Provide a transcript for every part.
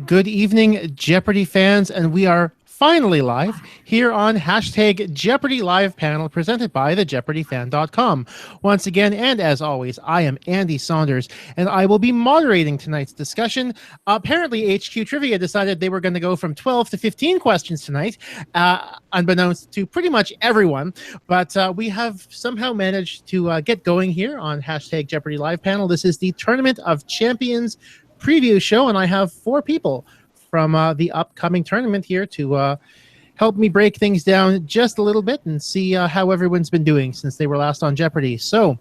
Good evening, Jeopardy fans, and we are finally live here on hashtag Jeopardy Live panel presented by the JeopardyFan.com. Once again, and as always, I am Andy Saunders, and I will be moderating tonight's discussion. Apparently, HQ Trivia decided they were going to go from 12 to 15 questions tonight, unbeknownst to pretty much everyone, but we have somehow managed to get going here on hashtag Jeopardy Live panel. This is the Tournament of Champions preview show, and I have four people from the upcoming tournament here to help me break things down just a little bit and see how everyone's been doing since they were last on Jeopardy. So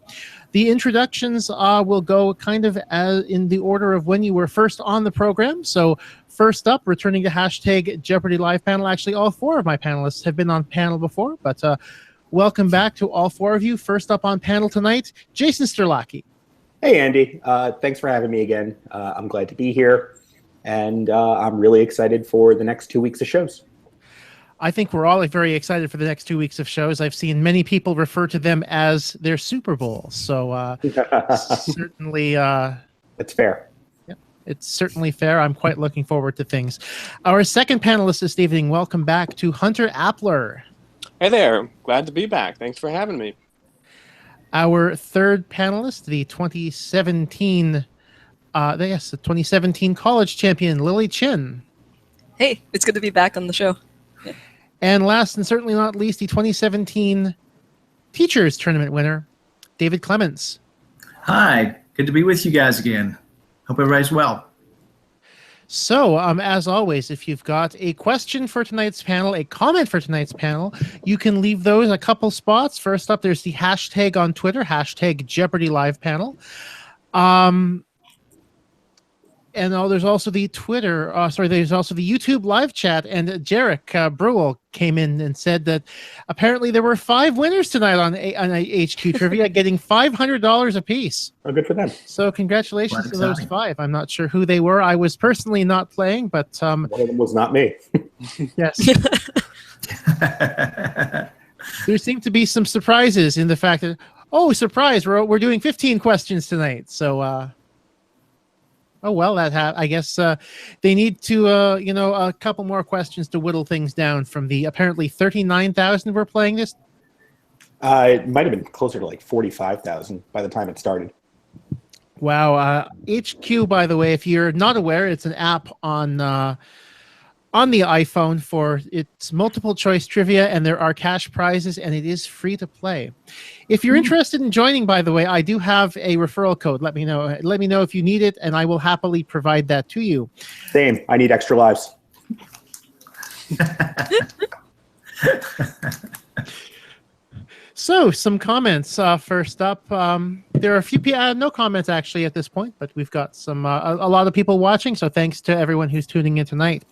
the introductions will go kind of as in the order of when you were first on the program. So first up, returning to hashtag Jeopardy Live panel. Actually, all four of my panelists have been on panel before, but welcome back to all four of you. First up on panel tonight, Jason Sterlacci. Hey, Andy. Thanks for having me again. I'm glad to be here, and I'm really excited for the next 2 weeks of shows. I think we're all very excited for the next 2 weeks of shows. I've seen many people refer to them as their Super Bowl, so certainly... It's fair. Yeah, it's certainly fair. I'm quite looking forward to things. Our second panelist this evening, welcome back to Hunter Appler. Hey there. Glad to be back. Thanks for having me. Our third panelist, the 2017 college champion, Lilly Chin. Hey, it's good to be back on the show. Yeah. And last and certainly not least, the 2017 Teachers Tournament winner, David Clemmons. Hi, good to be with you guys again. Hope everybody's well. So, as always, if you've got a question for tonight's panel, a comment for tonight's panel, you can leave those in a couple spots. First up, there's the hashtag on Twitter, hashtag Jeopardy Live panel. And there's also the there's also the YouTube live chat. And Jarek Brewell came in and said that apparently there were 5 winners tonight on HQ Trivia, getting $500 apiece. Oh, good for them. So congratulations to those 5. I'm not sure who they were. I was personally not playing, but... one of them was not me. Yes. There seemed to be some surprises in the fact that, oh, surprise, we're doing 15 questions tonight. So... Oh, well, I guess they need to, a couple more questions to whittle things down from the apparently 39,000 we're playing this. It might have been closer to like 45,000 by the time it started. Wow. HQ, by the way, if you're not aware, it's an app on the iPhone for its multiple choice trivia, and there are cash prizes, and it is free to play. If you're interested in joining, by the way, I do have a referral code. Let me know. Let me know if you need it, and I will happily provide that to you. Same. I need extra lives. So, some comments. First up, there are a few people, no comments actually at this point, but we've got some a lot of people watching, so thanks to everyone who's tuning in tonight.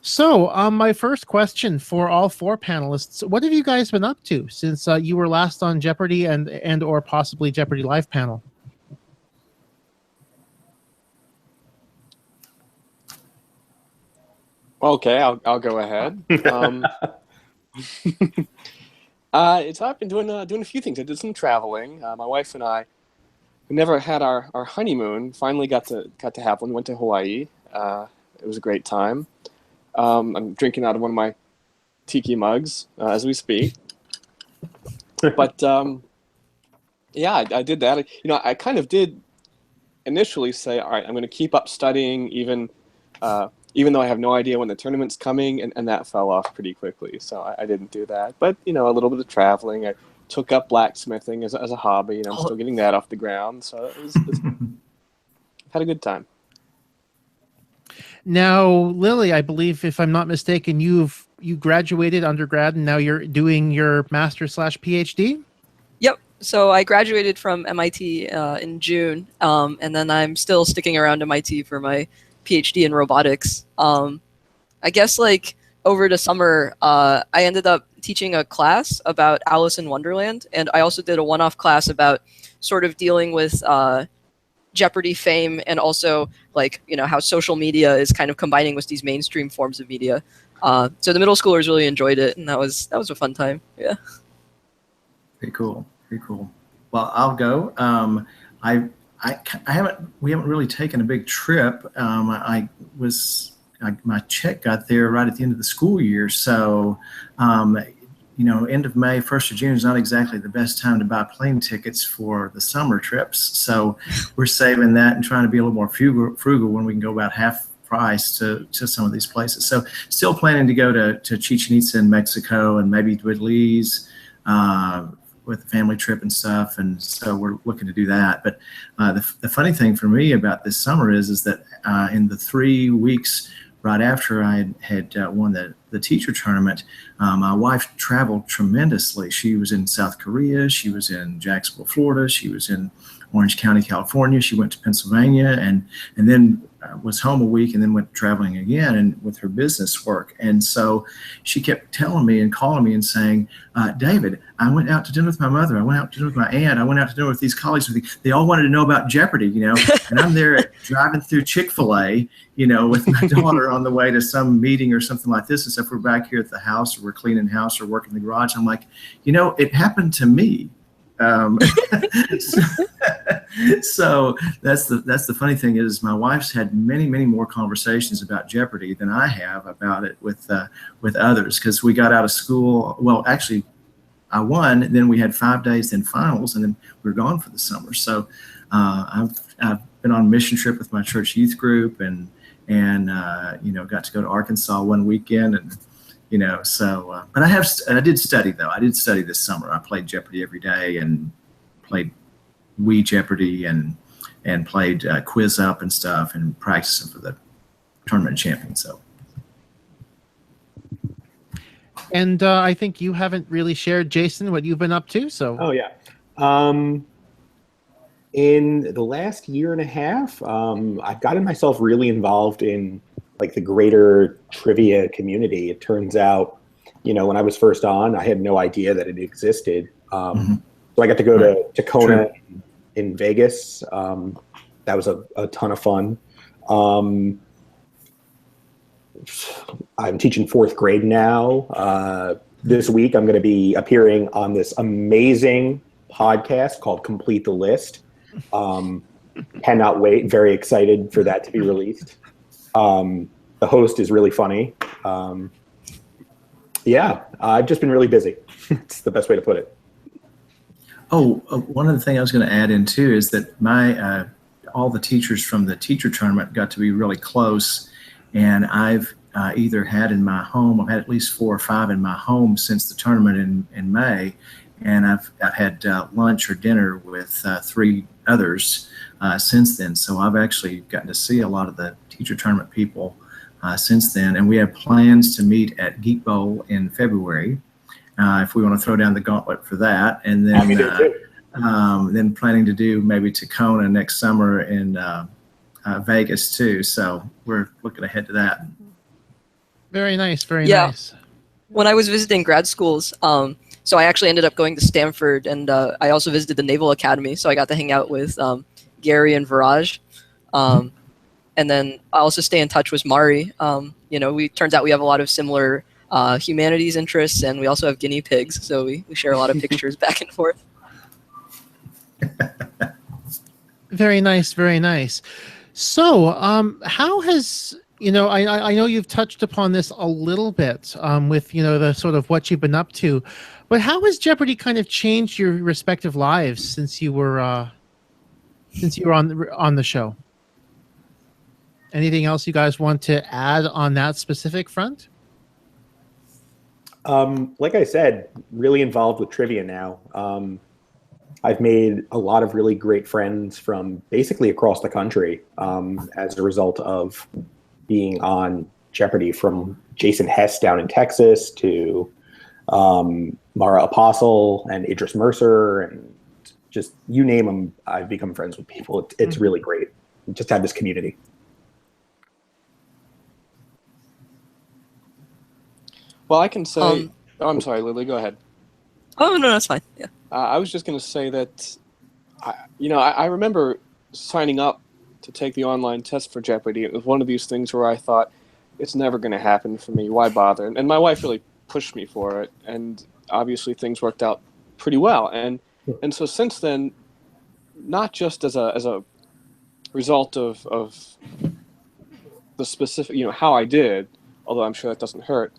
So, my first question for all 4 panelists, what have you guys been up to since you were last on Jeopardy and or possibly Jeopardy Live panel? Okay, I'll go ahead. I've been doing a few things. I did some traveling. My wife and I, we never had our honeymoon. Finally got to have one. Went to Hawaii. It was a great time. I'm drinking out of one of my tiki mugs as we speak. But yeah, I did that. I kind of did initially say, all right, I'm going to keep up studying even though I have no idea when the tournament's coming, and that fell off pretty quickly. So I didn't do that. But, a little bit of traveling. I took up blacksmithing as a hobby, and I'm still getting that off the ground. So it was had a good time. Now, Lilly, I believe, if I'm not mistaken, you graduated undergrad, and now you're doing your master/PhD? Yep. So I graduated from MIT in June, and then I'm still sticking around MIT for my PhD in robotics. I guess over the summer, I ended up teaching a class about Alice in Wonderland, and I also did a one-off class about sort of dealing with Jeopardy fame and also how social media is kind of combining with these mainstream forms of media. So the middle schoolers really enjoyed it, and that was a fun time. Yeah. Very cool. Well, I'll go. we haven't really taken a big trip. My check got there right at the end of the school year. So, end of May, 1st of June is not exactly the best time to buy plane tickets for the summer trips. So we're saving that and trying to be a little more frugal when we can go about half price to some of these places. So still planning to go to Chichen Itza in Mexico and maybe Belize with the family trip and stuff. And so we're looking to do that. But the funny thing for me about this summer is that in the 3 weeks right after I had won the teacher tournament, my wife traveled tremendously. She was in South Korea. She was in Jacksonville, Florida. She was in Orange County, California. She went to Pennsylvania and then was home a week and then went traveling again and with her business work. And so she kept telling me and calling me and saying, David, I went out to dinner with my mother. I went out to dinner with my aunt. I went out to dinner with these colleagues. They all wanted to know about Jeopardy, and I'm there driving through Chick-fil-A, with my daughter on the way to some meeting or something like this. And so if we're back here at the house or we're cleaning the house or working the garage, I'm like, it happened to me. So that's the funny thing is my wife's had many more conversations about Jeopardy than I have about it with others, because we got out of school. Well, actually, I won. Then we had 5 days, then finals, and then we were gone for the summer. So I've been on a mission trip with my church youth group, and got to go to Arkansas one weekend, and. But I did study though. I did study this summer. I played Jeopardy every day and played Wii Jeopardy and played Quiz Up and stuff and practicing for the tournament champion. So. And I think you haven't really shared, Jason, what you've been up to. So. Oh yeah. In the last year and a half, I've gotten myself really involved in like the greater trivia community. It turns out, when I was first on, I had no idea that it existed. So I got to go to Kona in Vegas. That was a ton of fun. I'm teaching 4th grade now. This week, I'm going to be appearing on this amazing podcast called Complete the List. Cannot wait. Very excited for that to be released. The host is really funny. I've just been really busy. It's the best way to put it. One other thing I was going to add in too is that my all the teachers from the teacher tournament got to be really close, and I've either had in my home, I've had at least 4 or 5 in my home since the tournament in May, and I've had lunch or dinner with 3 others since then. So I've actually gotten to see a lot of the teacher tournament people since then, and we have plans to meet at Geek Bowl in February if we want to throw down the gauntlet for that, and then planning to do maybe Tacoma next summer in Vegas too. So we're looking ahead to that. Very nice, very nice. When I was visiting grad schools, so I actually ended up going to Stanford, and I also visited the Naval Academy, so I got to hang out with Gary and Viraj. And then I also stay in touch with Mari. Turns out we have a lot of similar humanities interests, and we also have guinea pigs, so we share a lot of pictures back and forth. Very nice, very nice. So how has, I know you've touched upon this a little bit with, the sort of what you've been up to, but how has Jeopardy kind of changed your respective lives since you were on the show? Anything else you guys want to add on that specific front? Like I said, really involved with trivia now. I've made a lot of really great friends from basically across the country as a result of being on Jeopardy, from Jason Hess down in Texas to Mara Apostle and Idris Mercer, and just you name them, I've become friends with people. It's really great. Just have this community. Well, I can say... I'm sorry, Lily, go ahead. Oh, no, that's fine. Yeah. I was just going to say that, I remember signing up to take the online test for Jeopardy. It was one of these things where I thought, it's never going to happen for me. Why bother? And my wife really pushed me for it. And obviously things worked out pretty well. And so since then, not just as a result of the specific, how I did, although I'm sure that doesn't hurt.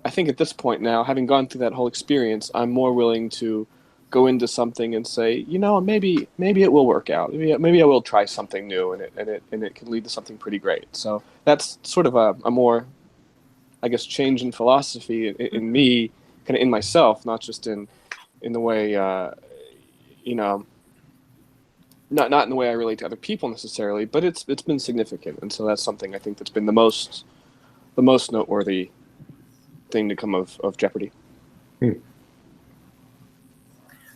I think at this point now, having gone through that whole experience, I'm more willing to go into something and say, maybe it will work out. Maybe I will try something new, and it can lead to something pretty great. So that's sort of a more, I guess, change in philosophy in me, kind of in myself, not just in the way, not in the way I relate to other people necessarily, but it's been significant, and so that's something I think that's been the most noteworthy thing to come of Jeopardy.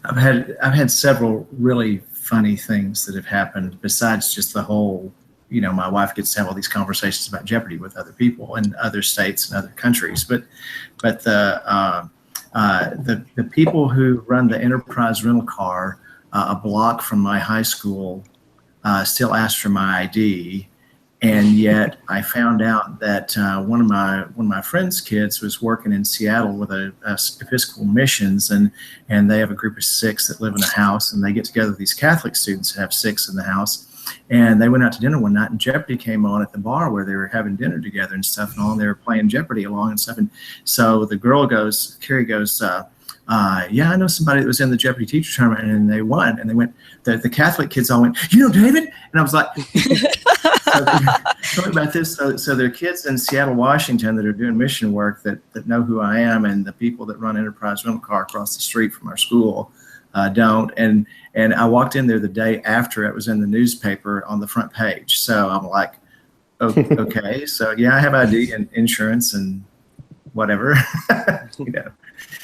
I've had several really funny things that have happened besides just the whole, my wife gets to have all these conversations about Jeopardy with other people in other states and other countries, but the people who run the Enterprise rental car a block from my high school still asked for my ID. And yet I found out that one of my friend's kids was working in Seattle with a Episcopal missions, and they have a group of 6 that live in a house, and they get together with these Catholic students who have 6 in the house. And they went out to dinner one night, and Jeopardy came on at the bar where they were having dinner together and stuff, and all. And they were playing Jeopardy along and stuff. And so the girl goes, Carrie goes, yeah, I know somebody that was in the Jeopardy teacher tournament and they won. And they went, the Catholic kids all went, David? And I was like, talking about this. So there are kids in Seattle, Washington that are doing mission work that know who I am, and the people that run Enterprise rental car across the street from our school don't. And I walked in there the day after it was in the newspaper on the front page. So I'm like, okay, so yeah, I have ID and insurance and whatever,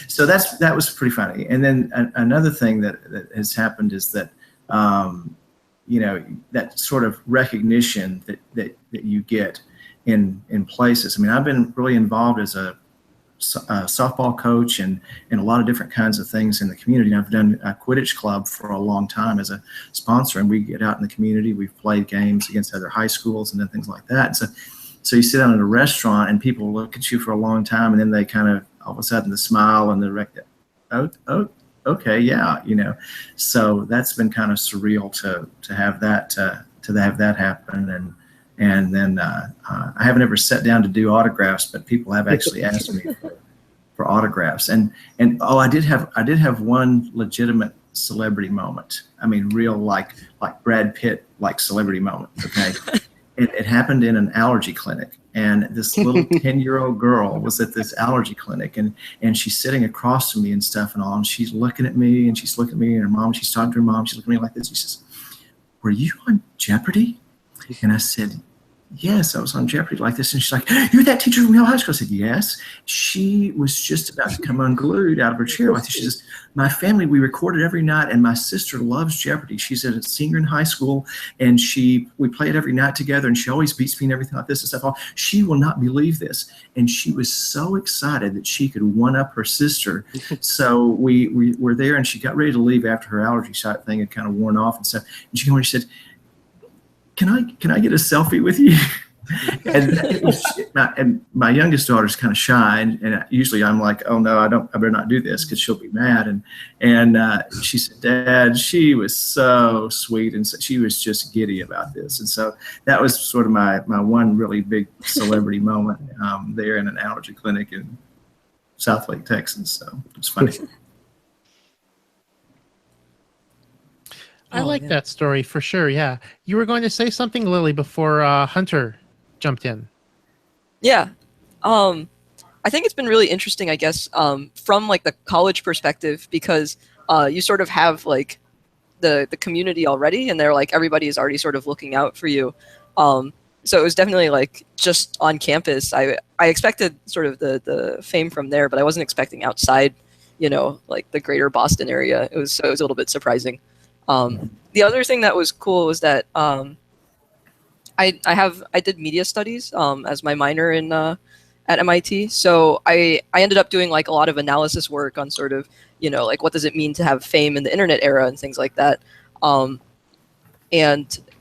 So that was pretty funny. And then another thing that has happened is that, that sort of recognition that you get in places. I mean, I've been really involved as a softball coach and a lot of different kinds of things in the community. And I've done a Quidditch club for a long time as a sponsor, and we get out in the community. We've played games against other high schools and then things like that. So you sit down at a restaurant and people look at you for a long time, and then they kind of all of a sudden the smile and the oh, okay, yeah, So that's been kind of surreal to have that have that happen, and then I haven't ever sat down to do autographs, but people have actually asked me for autographs, and I did have one legitimate celebrity moment. I mean, real like Brad Pitt like celebrity moment. Okay. It happened in an allergy clinic, and this little 10-year-old girl was at this allergy clinic, and she's sitting across from me and stuff and all, and she's looking at me, and she's looking at me, and her mom, she's talking to her mom, she's looking at me like this. She says, "Were you on Jeopardy?" And I said, "Yes, I was on Jeopardy like this." And she's like, "You're that teacher from Yale High School?" I said, "Yes." She was just about to come unglued out of her chair like this. She says, "My family, we record it every night, and my sister loves Jeopardy. She's a senior in high school, and we play it every night together, and she always beats me and everything like this and stuff. She will not believe this." And she was so excited that she could one-up her sister. So we were there, and she got ready to leave after her allergy shot thing had kind of worn off and stuff. And she came over and she said, Can I get a selfie with you? And my youngest daughter's kind of shy, and usually I'm like, "Oh no, I better not do this because she'll be mad." And she said, "Dad," she was so sweet, and so she was just giddy about this. And so that was sort of my one really big celebrity moment there in an allergy clinic in Southlake, Texas. So it was funny. I like that story for sure. Yeah. You were going to say something, Lily, before Hunter jumped in. Yeah. I think it's been really interesting, I guess, from like the college perspective, because you sort of have like the community already, and they're like, everybody is already sort of looking out for you. So it was definitely like just on campus. I expected sort of the fame from there, but I wasn't expecting outside, like the greater Boston area. It was a little bit surprising. The other thing that was cool was that I did media studies as my minor in at MIT. So I ended up doing like a lot of analysis work on sort of like what does it mean to have fame in the internet era and things like that. And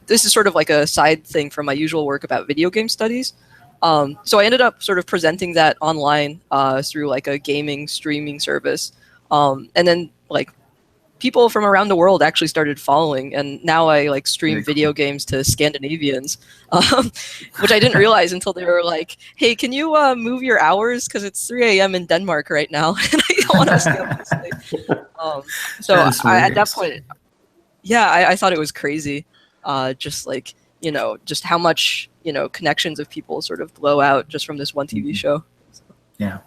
this is sort of like a side thing from my usual work about video game studies. So I ended up sort of presenting that online through like a gaming streaming service, and then like people from around the world actually started following, and now I like stream video games to Scandinavians, which I didn't realize until they were like, "Hey, can you move your hours because it's 3 a.m. in Denmark right now, and I don't want to stay up this late." So at that point, yeah, I thought it was crazy, just like just how much connections of people sort of blow out just from this one TV show. Yeah,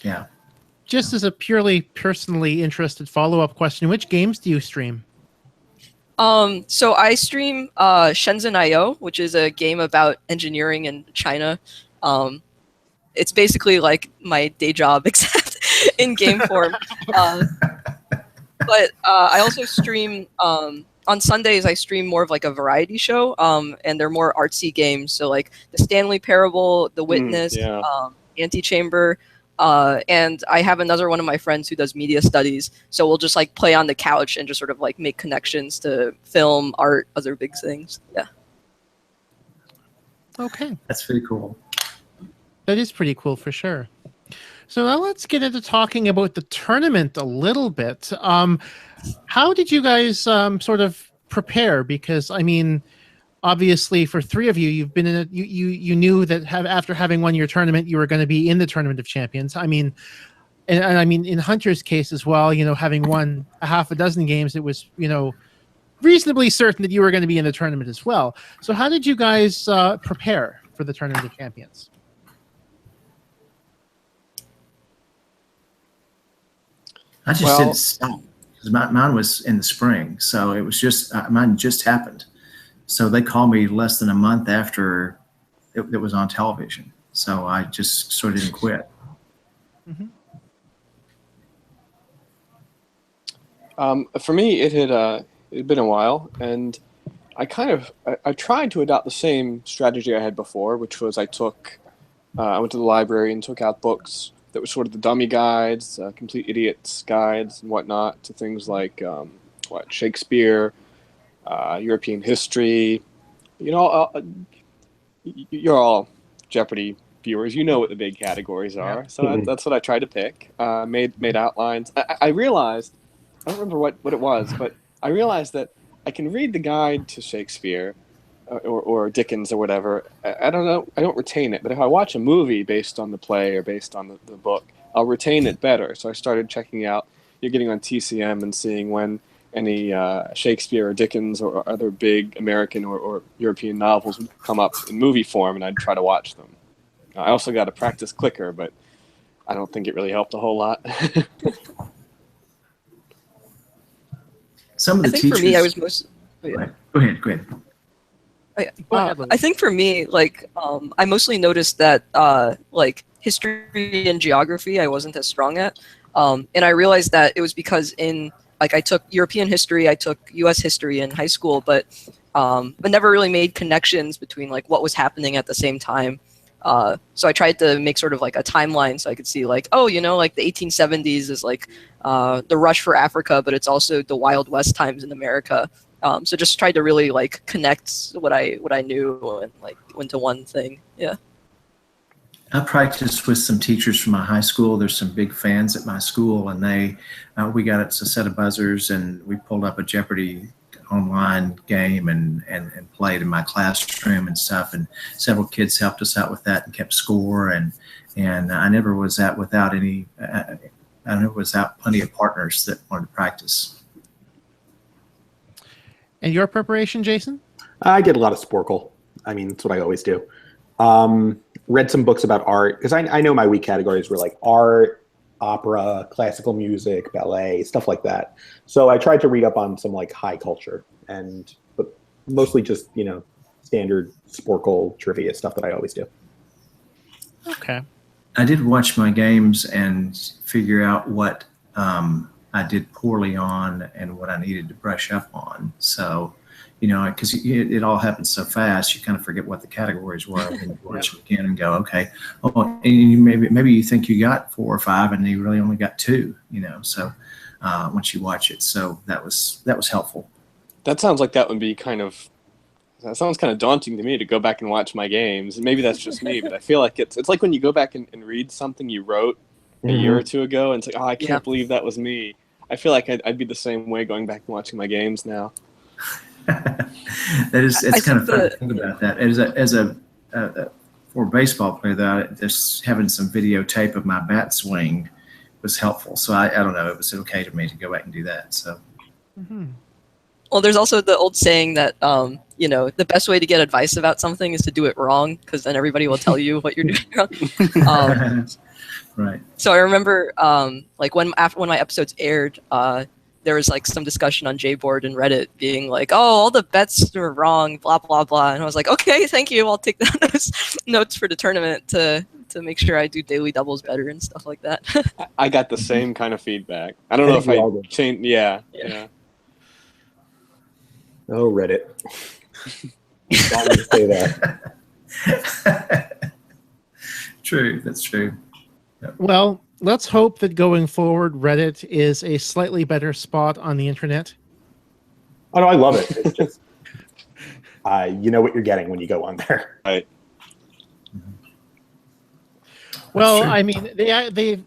yeah. Just as a purely personally interested follow-up question, which games do you stream? So I stream Shenzhen.io, which is a game about engineering in China. It's basically like my day job, except in game form. But I also stream on Sundays. I stream more of like a variety show, and they're more artsy games. So like the Stanley Parable, The Witness, Antechamber. And I have another one of my friends who does media studies, so we'll just like play on the couch and just sort of like make connections to film, art, other big things. Yeah. Okay. That's pretty cool. That is pretty cool for sure. So now let's get into talking about the tournament a little bit. How did you guys sort of prepare? Because I mean, obviously, for three of you, you've been in it. You knew that after having won your tournament, you were going to be in the Tournament of Champions. I mean, and I mean in Hunter's case as well. Having won a half a dozen games, it was reasonably certain that you were going to be in the tournament as well. So how did you guys prepare for the Tournament of Champions? I just didn't stop because mine was in the spring, so it was just mine just happened. So they called me less than a month after it was on television. So I just sort of didn't quit. Mm-hmm. For me, it had been a while, and I tried to adopt the same strategy I had before, which was I went to the library and took out books that were sort of the dummy guides, complete idiots guides and whatnot, to things like Shakespeare, European history. You're all Jeopardy viewers. You know what the big categories are. Yeah. So that's what I tried to pick. Made outlines. I realized, I don't remember what it was, but I realized that I can read the guide to Shakespeare or Dickens or whatever. I don't know. I don't retain it. But if I watch a movie based on the play or based on the book, I'll retain it better. So I started checking out, getting on TCM and seeing when any Shakespeare or Dickens or other big American or European novels would come up in movie form, and I'd try to watch them. I also got a practice clicker, but I don't think it really helped a whole lot. Some of the teachers. For me, I was most. Oh, yeah. Go ahead. I think for me, I mostly noticed that history and geography I wasn't as strong at, and I realized that it was because I took European history, I took U.S. history in high school, but never really made connections between what was happening at the same time. So I tried to make sort of a timeline so I could see the 1870s is the rush for Africa, but it's also the Wild West times in America. So just tried to really connect what I knew and into one thing. Yeah. I practiced with some teachers from my high school. There's some big fans at my school, and we got a set of buzzers, and we pulled up a Jeopardy online game and played in my classroom and stuff. And several kids helped us out with that and kept score. And I never was without plenty of partners that wanted to practice. And your preparation, Jason? I did a lot of Sporkle. I mean, that's what I always do. Read some books about art, because I know my weak categories were art, opera, classical music, ballet, stuff like that. So I tried to read up on some high culture, but mostly just standard Sporkle trivia stuff that I always do. Okay. I did watch my games and figure out what I did poorly on and what I needed to brush up on. So, because it all happens so fast, you kind of forget what the categories were, and you watch them again and go, okay, and maybe you think you got 4 or 5, and you really only got 2. So once you watch it, so that was helpful. That sounds like that would be that sounds kind of daunting to me, to go back and watch my games. And maybe that's just me, but I feel like it's like when you go back and read something you wrote a year or 2 ago, and it's I can't believe that was me. I feel like I'd be the same way going back and watching my games now. It's kind of fun to think about that. As a for a baseball player, though, just having some videotape of my bat swing was helpful. So I don't know, it was okay to me to go back and do that. So. Mm-hmm. Well, there's also the old saying that the best way to get advice about something is to do it wrong, because then everybody will tell you what you're doing wrong. Right. So I remember, when my episodes aired, there was like some discussion on JBoard and Reddit being like, "Oh, all the bets were wrong, blah blah blah," and I was like, "Okay, thank you. I'll take those notes for the tournament to make sure I do daily doubles better and stuff like that." I got the same kind of feedback. I don't know if I changed. Yeah. Oh, Reddit. Don't need to say that. True. That's true. Yep. Well, let's hope that going forward, Reddit is a slightly better spot on the internet. Oh, no, I love it. It's just, you know what you're getting when you go on there. Right. Well, I mean, they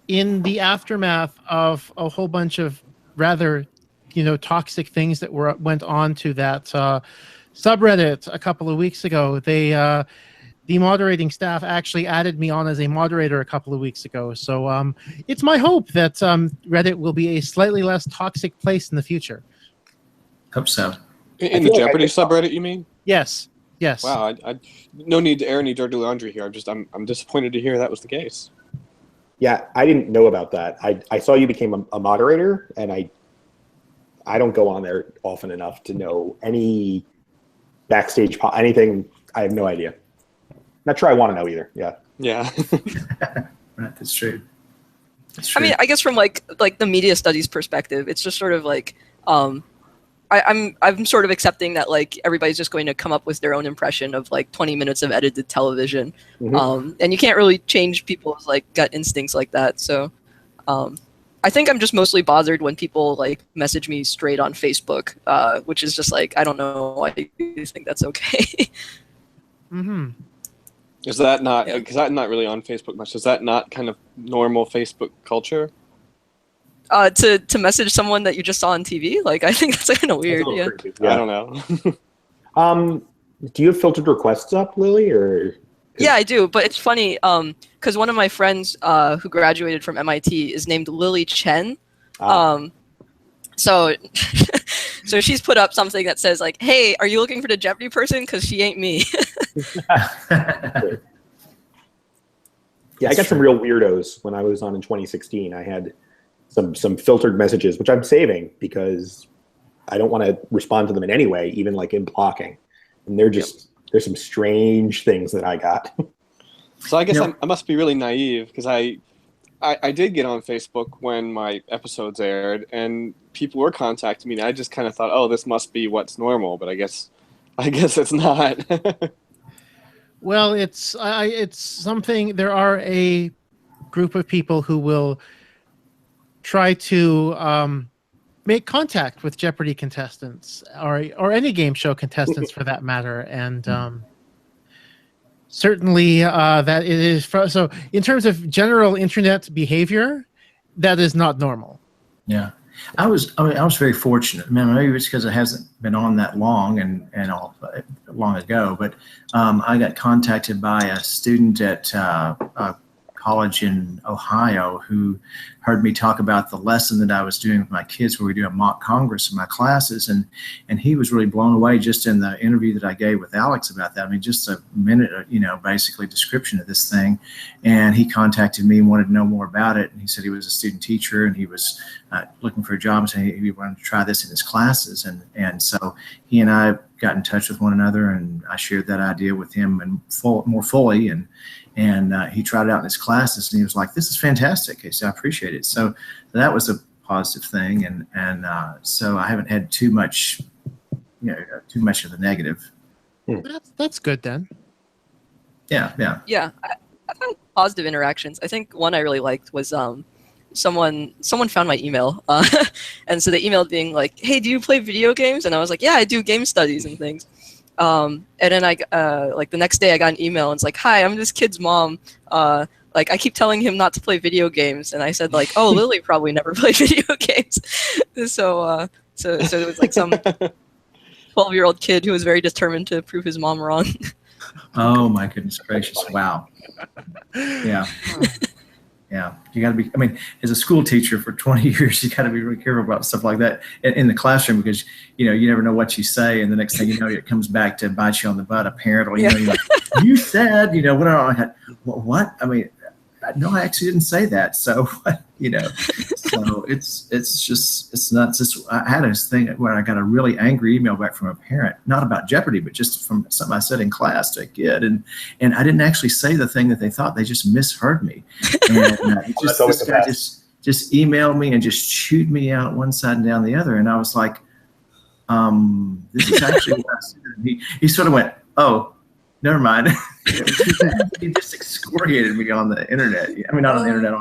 in the aftermath of a whole bunch of rather, toxic things that went on to that subreddit a couple of weeks ago, the moderating staff actually added me on as a moderator a couple of weeks ago. So it's my hope that Reddit will be a slightly less toxic place in the future. Hope so. In the Jeopardy subreddit, you mean? Yes. Wow, I no need to air any dirty laundry here. I'm disappointed to hear that was the case. Yeah, I didn't know about that. I saw you became a moderator, and I don't go on there often enough to know any backstage anything. I have no idea. Not sure I want to know either. Yeah. Yeah. Right, that's true. I mean, I guess from like the media studies perspective, it's just sort of like I'm sort of accepting that like everybody's just going to come up with their own impression of like 20 minutes of edited television, and you can't really change people's like gut instincts like that. So I think I'm just mostly bothered when people like message me straight on Facebook, which is just like, I don't know why you think that's okay. Mm-hmm. Is that not, because I'm not really on Facebook much, is that not kind of normal Facebook culture? To message someone that you just saw on TV? Like, I think that's kind of weird. Yeah. I don't know. Do you have filtered requests up, Lily? Or yeah, I do, but it's funny because one of my friends who graduated from MIT is named Lilly Chen. So so she's put up something that says like, "Hey, are you looking for the Jeopardy person? Because she ain't me." Yeah, I got some real weirdos when I was on in 2016. I had some filtered messages, which I'm saving because I don't want to respond to them in any way, even like in blocking. And they're just there's some strange things that I got. So I guess I must be really naive because I did get on Facebook when my episodes aired, and people were contacting me. And I just kind of thought, oh, this must be what's normal, but I guess it's not. Well, it's something. There are a group of people who will try to make contact with Jeopardy contestants or any game show contestants for that matter, and certainly that it is. So, in terms of general internet behavior, that is not normal. Yeah. I was very fortunate. Man, maybe it's because it hasn't been on that long and all long ago. But I got contacted by a student at a college in Ohio who heard me talk about the lesson that I was doing with my kids, where we do a mock congress in my classes, and he was really blown away just in the interview that I gave with Alex about that. I mean, just a minute, basically description of this thing, and he contacted me and wanted to know more about it. And he said he was a student teacher and he was looking for a job, and saying he wanted to try this in his classes, and so he and I got in touch with one another, and I shared that idea with him and more fully, and he tried it out in his classes, and he was like, "This is fantastic." He said, "I appreciate it." So that was a positive thing, and so I haven't had too much of the negative. That's good then. Yeah. I've had positive interactions. I think one I really liked was someone found my email, and so they emailed being like, "Hey, do you play video games?" And I was like, "Yeah, I do game studies and things." And then like the next day I got an email and it's like, "Hi, I'm this kid's mom. Like I keep telling him not to play video games." And I said like, "Oh, Lilly probably never played video games." So it was like some 12-year-old kid who was very determined to prove his mom wrong. Oh my goodness gracious! Wow. Yeah. Yeah, you got to be. I mean, as a school teacher for 20 years, you got to be really careful about stuff like that in the classroom because you never know what you say, and the next thing you know, it comes back to bite you on the butt. A parent, or you're like, you said, what? I mean, no, I actually didn't say that. So, so it's nuts. I had this thing where I got a really angry email back from a parent, not about Jeopardy, but just from something I said in class to a kid, and I didn't actually say the thing that they thought. They just misheard me, and this guy just emailed me and just chewed me out one side and down the other, and I was like, this is actually what I said. He sort of went, oh, never mind. He just excoriated me on the internet. I mean, not on the internet,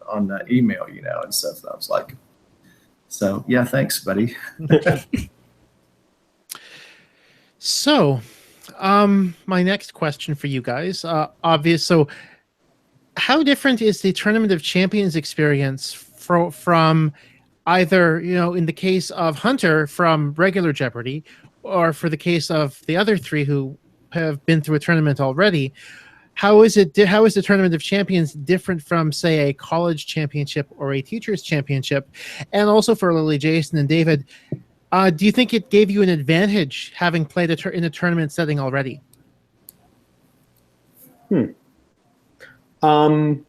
on the email, and stuff. And I was like, so yeah, thanks, buddy. So, my next question for you guys, So, how different is the Tournament of Champions experience from either, in the case of Hunter, from regular Jeopardy, or for the case of the other three who have been through a tournament already? How is the Tournament of Champions different from, say, a college championship or a teacher's championship? And also for Lily, Jason, and David, do you think it gave you an advantage having played in a tournament setting already? Well,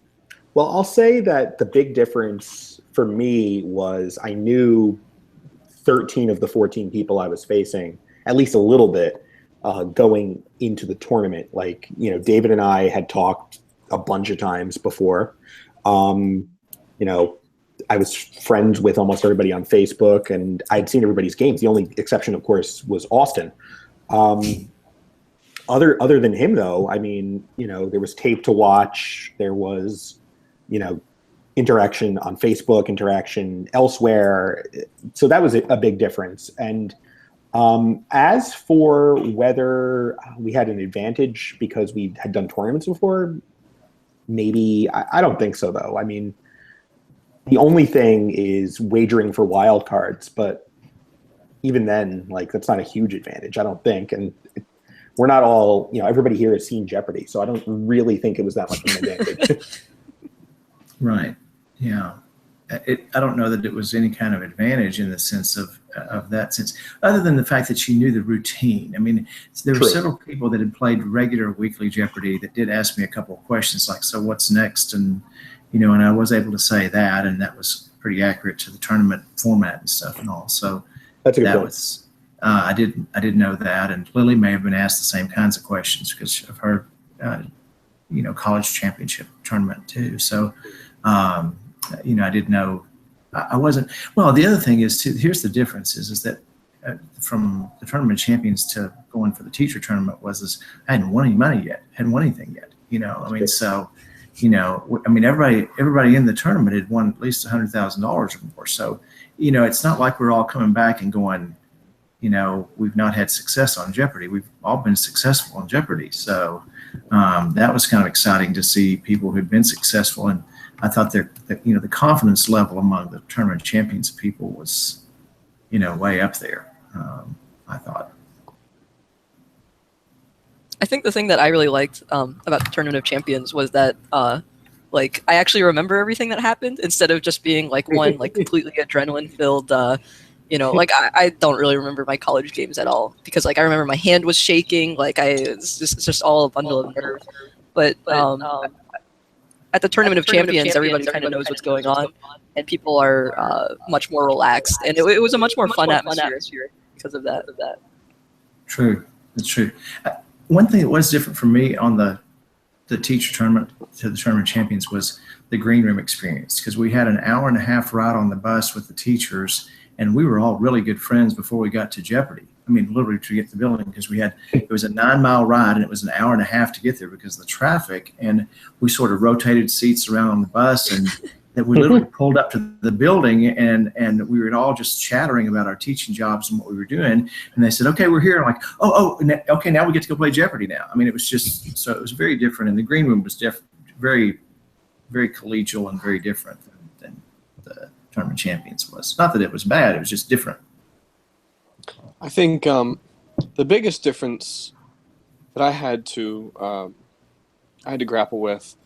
I'll say that the big difference for me was I knew 13 of the 14 people I was facing, at least a little bit, going into the tournament. Like, David and I had talked a bunch of times before. I was friends with almost everybody on Facebook, and I'd seen everybody's games. The only exception, of course, was Austin. Other than him, though, I mean, there was tape to watch. There was, interaction on Facebook, interaction elsewhere. So that was a big difference. And as for whether we had an advantage because we had done tournaments before, maybe. I don't think so, though. I mean, the only thing is wagering for wild cards, but even then, like, that's not a huge advantage, I don't think. And we're not all, everybody here has seen Jeopardy, so I don't really think it was that much of an advantage. Right. Yeah. I don't know that it was any kind of advantage in the sense of that sense, other than the fact that you knew the routine. I mean, there were several people that had played regular weekly Jeopardy that did ask me a couple of questions like, so what's next? And, and I was able to say that, and that was pretty accurate to the tournament format and stuff and all. So that's a good point. I did know that, and Lily may have been asked the same kinds of questions because of her, college championship tournament too. So, I didn't know. I wasn't. Well, the other thing is too. Here's the difference: is that from the Tournament of Champions to going for the teacher tournament I hadn't won any money yet. Hadn't won anything yet. I mean, so. Everybody in the tournament had won at least $100,000 or more. So, it's not like we're all coming back and going, we've not had success on Jeopardy. We've all been successful on Jeopardy. So that was kind of exciting to see people who'd been successful. And I thought the confidence level among the Tournament of Champions people was, way up there, I thought. I think the thing that I really liked about the Tournament of Champions was that I actually remember everything that happened instead of just being one completely adrenaline filled I don't really remember my college games at all because I remember my hand was shaking, it's just all a bundle of nerves. But at the Tournament of Champions, everybody kind of knows what's going on, and people are much more relaxed, and it was a much more fun atmosphere because of that. True, that's true. One thing that was different for me on the teacher tournament to the Tournament of Champions was the green room experience, because we had an hour and a half ride on the bus with the teachers, and we were all really good friends before we got to Jeopardy. I mean, literally to get to the building, because it was a 9-mile ride and it was an hour and a half to get there because of the traffic, and we sort of rotated seats around on the bus, and that we literally pulled up to the building and we were all just chattering about our teaching jobs and what we were doing. And they said, okay, we're here. I'm like, okay, now we get to go play Jeopardy now. I mean, it was just, so it was very different. And the green room was very, very collegial and very different than the Tournament Champions was. Not that it was bad, it was just different. I think the biggest difference that I had to grapple with,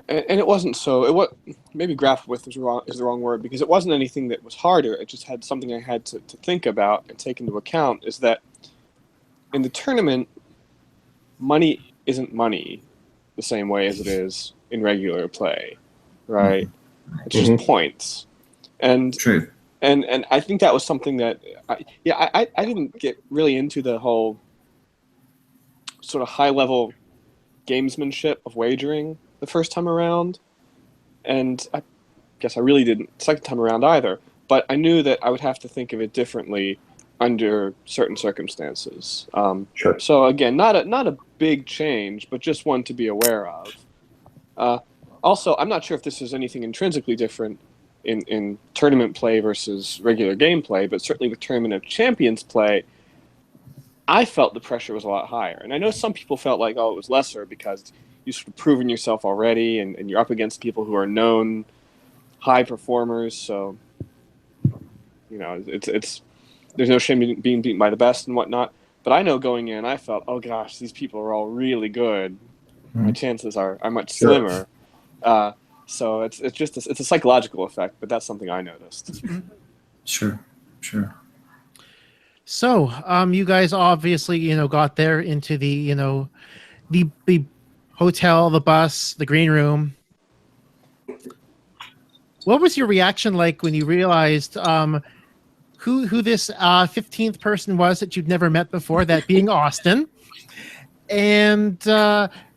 and it wasn't so. Maybe grapple with is the wrong word, because it wasn't anything that was harder. It just had something I had to think about and take into account. Is that in the tournament, money isn't money the same way as it is in regular play, right? It's just points, and true. And I think that was something that I didn't get really into the whole sort of high level gamesmanship of wagering the first time around, and I guess I really didn't second time around either. But I knew that I would have to think of it differently under certain circumstances. Sure. So again, not a big change, but just one to be aware of. Also, I'm not sure if this is anything intrinsically different in tournament play versus regular game play, but certainly with Tournament of Champions play, I felt the pressure was a lot higher. And I know some people felt like, oh, it was lesser because you've sort of proven yourself already and you're up against people who are known high performers. So, you know, it's there's no shame in being beaten by the best and whatnot. But I know going in, I felt, oh gosh, these people are all really good. My chances are much slimmer. So it's just it's a psychological effect, but that's something I noticed. Sure. So, you guys obviously, got there into the, the hotel, the bus, the green room. What was your reaction like when you realized who this 15th person was that you'd never met before, that being Austin? And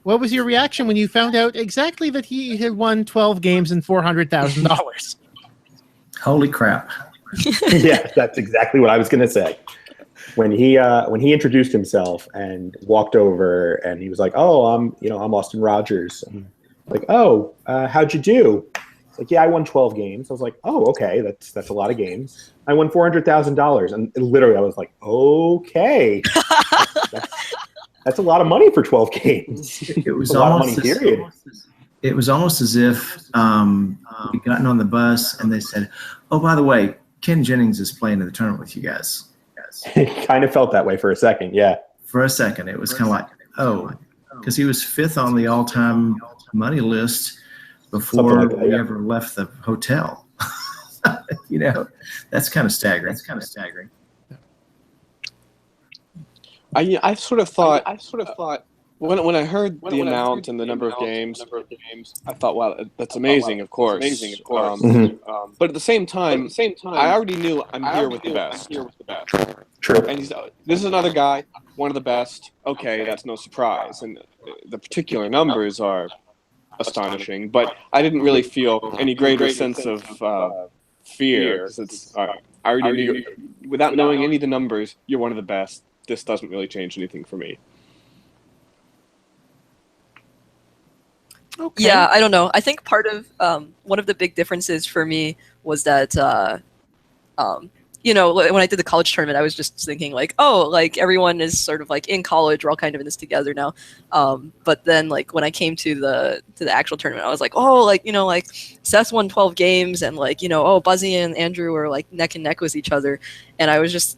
what was your reaction when you found out exactly that he had won 12 games and $400,000? Holy crap. Yeah, that's exactly what I was going to say. When he introduced himself and walked over and he was like, "Oh, I'm Austin Rogers." I'm like, "Oh, how'd you do?" It's like, "Yeah, I won 12 games." I was like, "Oh, okay, that's a lot of games. I won $400,000." And literally I was like, "Okay." That's a lot of money for 12 games. It was a lot of money, period. It was almost as if we'd gotten on the bus and they said, "Oh, by the way, Ken Jennings is playing in the tournament with you guys." It kind of felt that way for a second, yeah. For a second, it was kind of like, oh, because he was 5th on the all-time money list before we ever left the hotel. That's kind of staggering. I sort of thought when I heard the amount and the number of games, I thought, wow, that's amazing, of course. But at the same time, I already knew I'm here with the best. True. And this is another guy, one of the best. Okay, that's no surprise. And the particular numbers are astonishing, but I didn't really feel any greater sense of fear. I already knew, without knowing any of the numbers, you're one of the best. This doesn't really change anything for me. Okay. Yeah, I don't know. I think part of one of the big differences for me was that, when I did the college tournament, I was just thinking like, oh, like everyone is sort of like in college, we're all kind of in this together now. But then like when I came to the actual tournament, I was like, oh, like, like Seth won 12 games and like, oh, Buzzy and Andrew were like neck and neck with each other. And I was just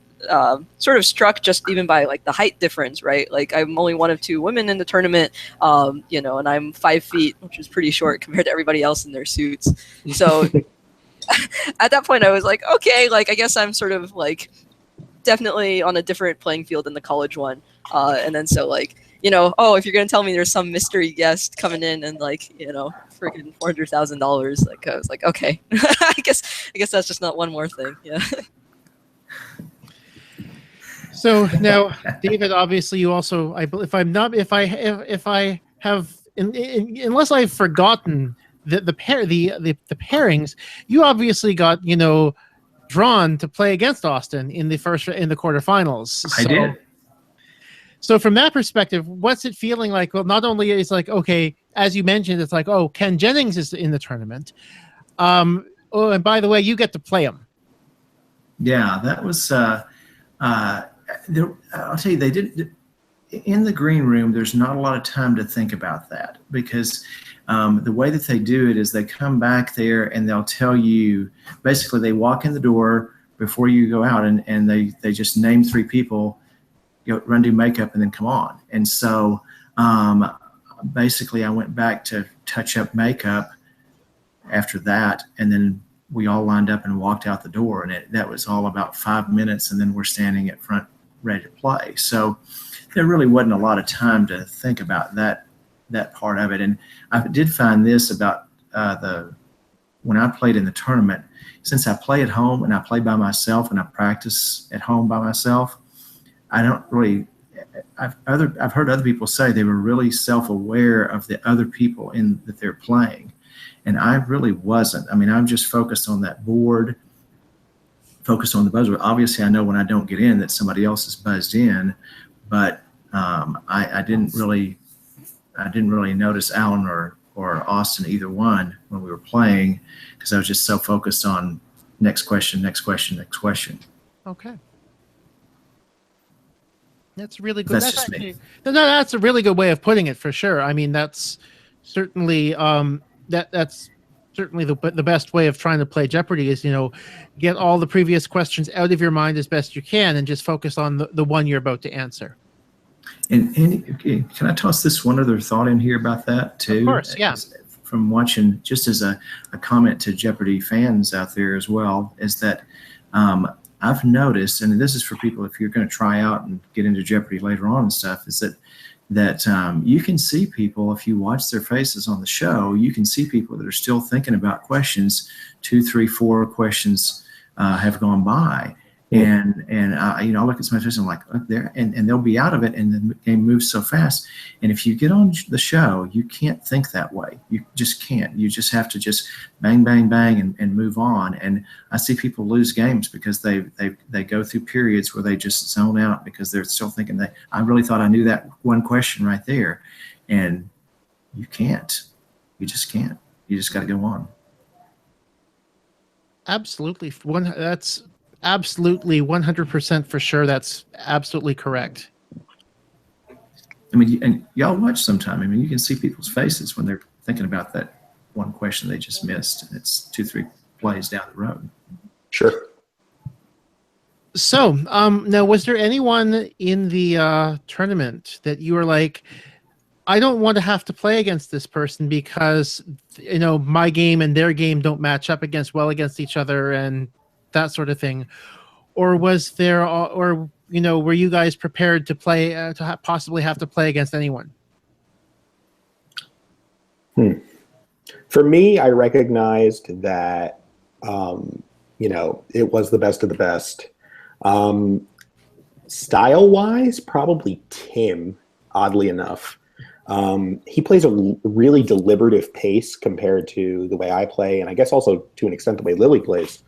sort of struck just even by like the height difference, right? Like I'm only one of 2 women in the tournament, and I'm 5 feet, which is pretty short compared to everybody else in their suits. So at that point I was like, okay, like I guess I'm sort of like definitely on a different playing field than the college one. And then so like, oh, if you're going to tell me there's some mystery guest coming in and like, freaking $400,000, like I was like, okay, I guess that's just not one more thing. Yeah. So now, David, obviously, you also, unless I've forgotten the pairings, you obviously got drawn to play against Austin in the quarterfinals. I did. So from that perspective, what's it feeling like? Well, not only is like, okay, as you mentioned, it's like, oh, Ken Jennings is in the tournament. Oh, and by the way, you get to play them. Yeah, that was. I'll tell you, they did in the green room. There's not a lot of time to think about that because the way that they do it is they come back there and they'll tell you. Basically, they walk in the door before you go out, and they just name 3 people, run do makeup, and then come on. And so basically, I went back to touch up makeup after that, and then we all lined up and walked out the door, and that was all about 5 minutes, and then we're standing at front ready to play. So there really wasn't a lot of time to think about that part of it. And I did find this about when I played in the tournament, since I play at home and I play by myself and I practice at home by myself, I don't really. I've heard other people say they were really self-aware of the other people that they're playing. And I really wasn't. I mean, I'm just focused on that board, focused on the buzzer. Obviously, I know when I don't get in that somebody else is buzzed in, but I didn't really notice Alan or Austin, either one, when we were playing, because I was just so focused on next question. Okay. That's really good. That's That's just actually, me. No, that's a really good way of putting it, for sure. I mean, that's certainly that's certainly the best way of trying to play Jeopardy is, get all the previous questions out of your mind as best you can and just focus on the one you're about to answer. And can I toss this one other thought in here about that too? Of course, yeah. From watching, just as a comment to Jeopardy fans out there as well, is that I've noticed, and this is for people if you're going to try out and get into Jeopardy later on and stuff, is that you can see people, if you watch their faces on the show, you can see people that are still thinking about questions. 2, 3, 4 questions have gone by. And I look at somebody's face and I'm like, look there, and they'll be out of it, and the game moves so fast. And if you get on the show, you can't think that way. You just can't. You just have to just bang, bang, bang, and move on. And I see people lose games because they go through periods where they just zone out because they're still thinking that I really thought I knew that one question right there, and you can't. You just can't. You just got to go on. Absolutely. That's absolutely 100% for sure. That's absolutely correct. I mean, and y'all watch sometime. I mean, you can see people's faces when they're thinking about that one question they just missed, and it's 2, 3 plays down the road. Sure. So, now, was there anyone in the tournament that you were like, I don't want to have to play against this person because, my game and their game don't match up against each other and that sort of thing? Or was there, were you guys prepared to play, possibly have to play against anyone? For me, I recognized that, it was the best of the best. Style-wise, probably Tim, oddly enough. He plays a really deliberative pace compared to the way I play, and I guess also to an extent the way Lilly plays.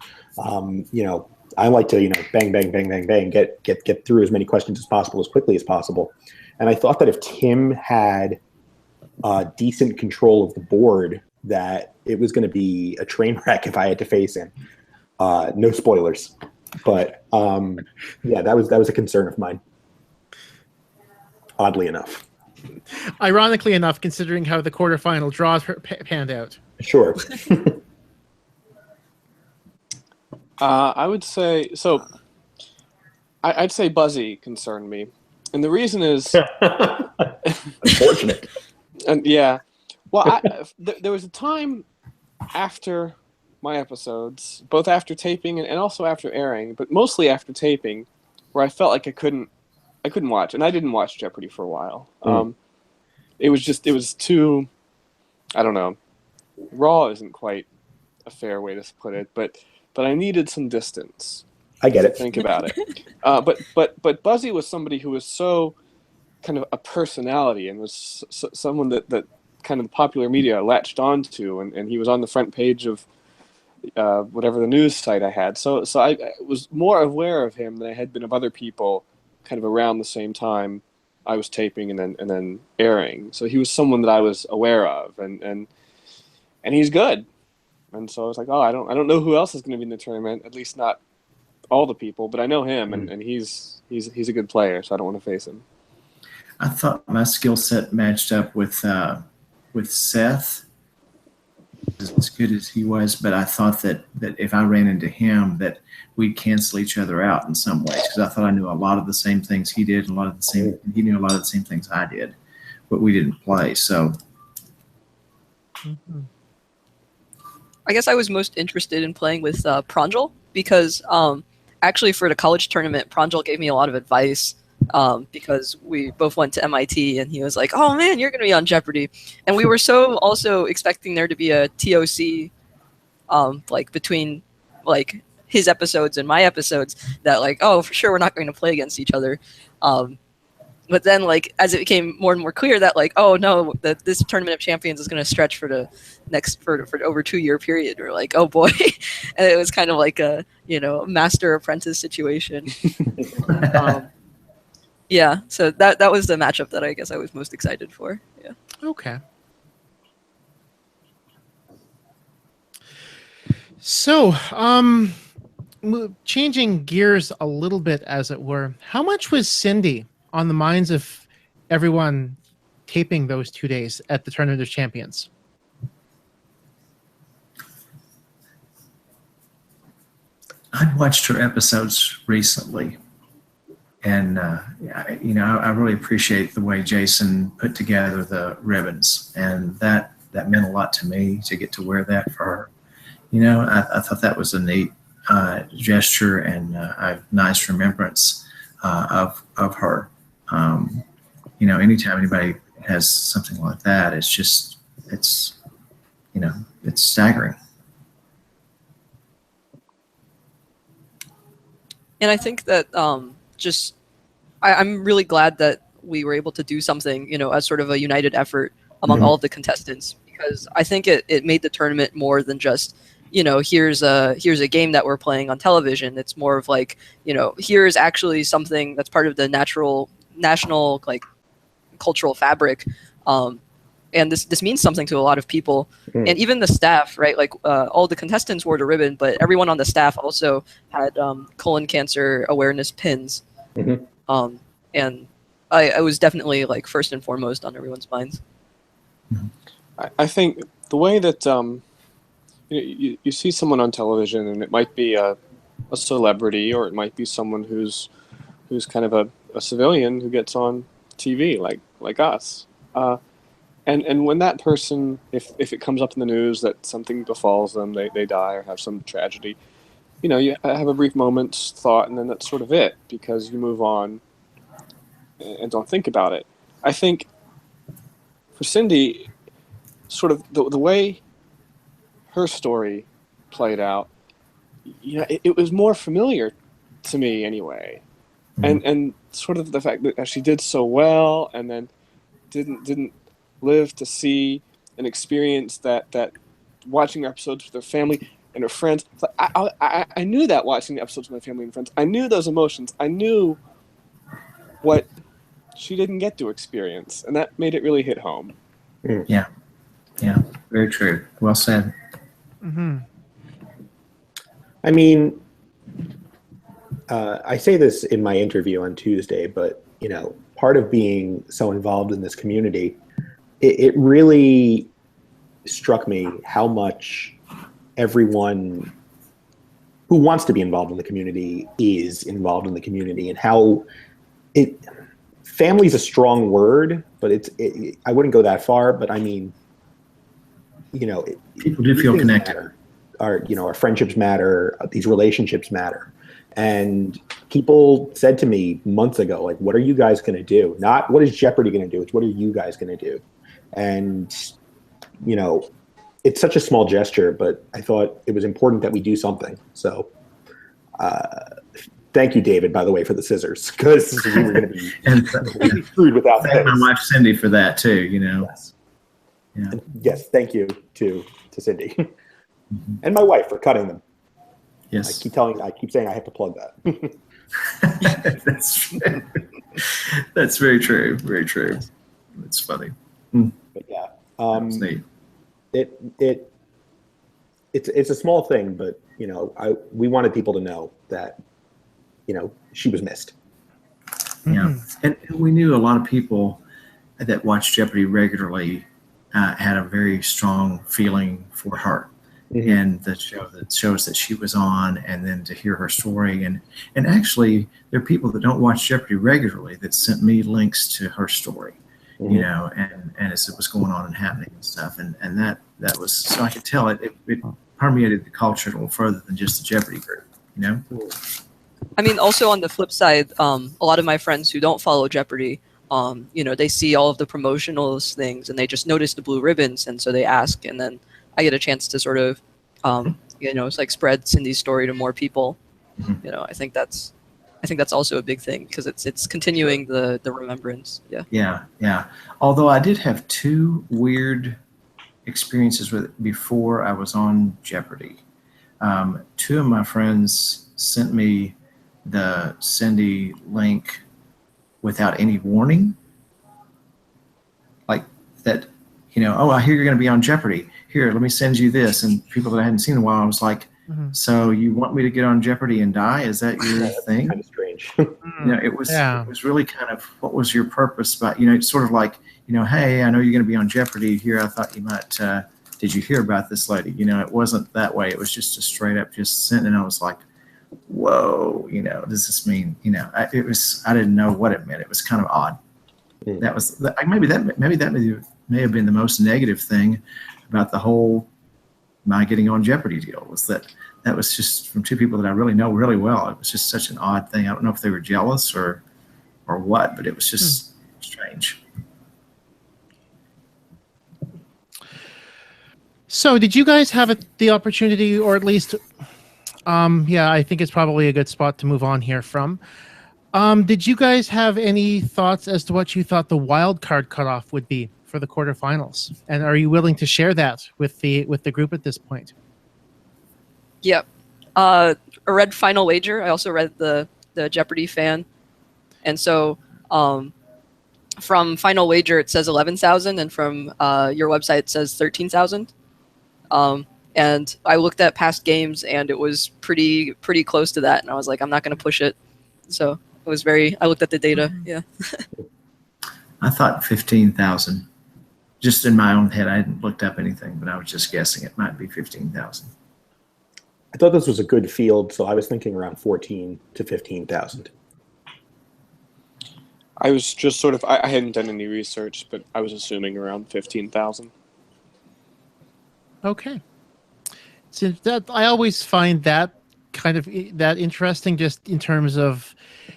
I like to, bang, bang, bang, bang, bang, get through as many questions as possible, as quickly as possible. And I thought that if Tim had decent control of the board, that it was going to be a train wreck if I had to face him. No spoilers, but that was a concern of mine. Oddly enough. Ironically enough, considering how the quarterfinal draws panned out. Sure. I would say so. I'd say Buzzy concerned me, and the reason is unfortunate. And yeah, well, there was a time after my episodes, both after taping and also after airing, but mostly after taping, where I felt like I couldn't watch, and I didn't watch Jeopardy for a while. It was too, I don't know, raw isn't quite a fair way to put it, but I needed some distance. I get it. Think about it. But Buzzy was somebody who was so kind of a personality and was someone that kind of the popular media latched onto, and he was on the front page of whatever the news site I had. So I was more aware of him than I had been of other people kind of around the same time I was taping and then airing. So he was someone that I was aware of, and he's good. And so I was like, oh, I don't know who else is going to be in the tournament. At least not all the people, but I know him, and he's a good player, so I don't want to face him. I thought my skill set matched up with Seth as good as he was, but I thought that if I ran into him, that we'd cancel each other out in some ways, because I thought I knew a lot of the same things he did, and he knew a lot of the same things I did, but we didn't play. So I guess I was most interested in playing with Pranjal because actually for the college tournament, Pranjal gave me a lot of advice because we both went to MIT, and he was like, oh man, you're going to be on Jeopardy. And we were so also expecting there to be a TOC like between like his episodes and my episodes that like, oh, for sure we're not going to play against each other. But then, like, as it became more and more clear that, like, oh no, that this Tournament of Champions is going to stretch for the next for over 2-year period, we're like, oh boy, and it was kind of like a master apprentice situation. Yeah, so that was the matchup that I guess I was most excited for. Yeah. Okay. So, changing gears a little bit, as it were, how much was Cindy on the minds of everyone taping those 2 days at the Tournament of Champions? I'd watched her episodes recently, and I really appreciate the way Jason put together the ribbons, and that meant a lot to me to get to wear that for her. I thought that was a neat gesture and a nice remembrance of her. Anytime anybody has something like that, it's staggering. And I think that I'm really glad that we were able to do something, as sort of a united effort among all of the contestants, because I think it made the tournament more than just, here's a game that we're playing on television. It's more of like, here's actually something that's part of the national like cultural fabric. And this means something to a lot of people, and even the staff, right? Like all the contestants wore the ribbon, but everyone on the staff also had colon cancer awareness pins. And I was definitely like first and foremost on everyone's minds. I think the way that you see someone on television, and it might be a celebrity, or it might be someone who's kind of a civilian who gets on TV like us. And when that person, if it comes up in the news that something befalls them, they die or have some tragedy, you have a brief moment's thought, and then that's sort of it, because you move on and don't think about it. I think for Cindy, sort of the way her story played out, it was more familiar to me anyway. And sort of the fact that she did so well, and then didn't live to see and experience that watching episodes with her family and her friends. I knew that watching the episodes with my family and friends. I knew those emotions. I knew what she didn't get to experience, and that made it really hit home. Yeah, very true. Well said. I mean, I say this in my interview on Tuesday, but part of being so involved in this community, it really struck me how much everyone who wants to be involved in the community is involved in the community, and how family is a strong word, but I wouldn't go that far, but I mean, people do feel connected. Our friendships matter, these relationships matter. And people said to me months ago, like, what are you guys going to do? Not what is Jeopardy going to do? It's what are you guys going to do? And, it's such a small gesture, but I thought it was important that we do something. So thank you, David, by the way, for the scissors, because we were going to be completely screwed without that. Thank my wife, Cindy, for that, too, Yes. Yeah. Yes, thank you to Cindy. And my wife for cutting them. Yes. I keep saying I have to plug that. That's true. That's very true. Very true. It's funny. But yeah, That's neat. it's a small thing, but we wanted people to know that she was missed. Yeah, and we knew a lot of people that watched Jeopardy regularly had a very strong feeling for her. And the shows that she was on, and then to hear her story, and actually there are people that don't watch Jeopardy regularly that sent me links to her story, and as it was going on and happening and stuff, and that was, so I could tell it permeated the culture a little further than just the Jeopardy group, I mean, also on the flip side, a lot of my friends who don't follow Jeopardy, they see all of the promotionals things and they just notice the blue ribbons, and so they ask, and then I get a chance to sort of, it's like spread Cindy's story to more people. I think that's also a big thing because it's continuing the remembrance. Yeah. Although I did have 2 weird experiences with it before I was on Jeopardy. 2 of my friends sent me the Cindy link without any warning, like that. Oh, I hear you're going to be on Jeopardy. Here, let me send you this. And people that I hadn't seen in a while, I was like, so you want me to get on Jeopardy and die? Is that your thing? Kind of strange. It was really kind of, what was your purpose? But, it's sort of like, hey, I know you're going to be on Jeopardy here. I thought you might, did you hear about this lady? It wasn't that way. It was just a straight up just sent. And I was like, whoa, does this mean, I didn't know what it meant. It was kind of odd. That was, maybe that may have been the most negative thing about the whole my getting on Jeopardy deal, was that was just from 2 people that I really know really well. It was just such an odd thing. I don't know if they were jealous or what, but it was just strange. So did you guys have the opportunity, or at least, I think it's probably a good spot to move on here from. Did you guys have any thoughts as to what you thought the wild card cutoff would be for the quarterfinals? And are you willing to share that with the group at this point? Yep. I read Final Wager. I also read the Jeopardy fan. And so from Final Wager, it says 11,000, and from your website, it says 13,000. And I looked at past games, and it was pretty close to that. And I was like, I'm not going to push it. So it was I looked at the data. Yeah. I thought 15,000. Just in my own head, I hadn't looked up anything, but I was just guessing it might be 15,000. I thought this was a good field, so I was thinking around 14 to 15,000. I was just sort of, I hadn't done any research, but I was assuming around 15,000. Okay. So that, I always find that kind of that interesting, just in terms of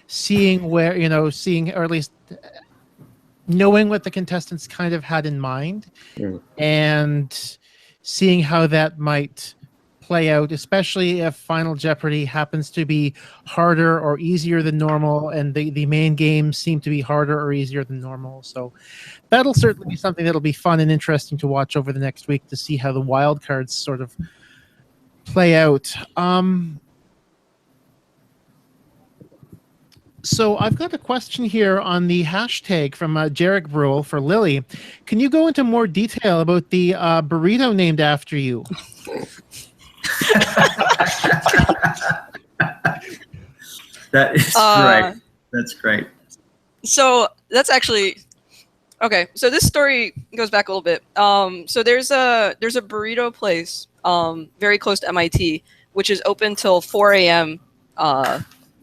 seeing where, or at least knowing what the contestants kind of had in mind, and seeing how that might play out, especially if Final Jeopardy happens to be harder or easier than normal, and the main games seem to be harder or easier than normal. So that'll certainly be something that'll be fun and interesting to watch over the next week, to see how the wild cards sort of play out. So I've got a question here on the hashtag from Jarek Brule for Lilly. Can you go into more detail about the burrito named after you? That is great. That's great. So that's actually okay. So this story goes back a little bit. So there's a burrito place very close to MIT, which is open till 4 a.m.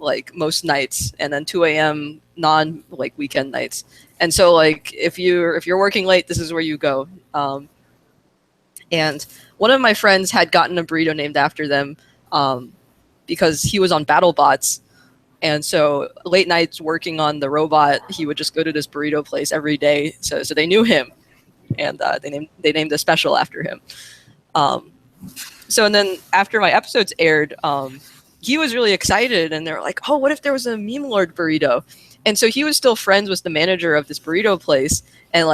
Like most nights, and then 2 a.m. weekend nights. And so if you're working late, this is where you go. And one of my friends had gotten a burrito named after them because he was on BattleBots. And so late nights working on the robot, he would just go to this burrito place every day. So they knew him, and they named a special after him. So and then after my episodes aired, he was really excited, and they were like, "Oh, what if there was a meme lord burrito?" And so he was still friends with the manager of this burrito place, and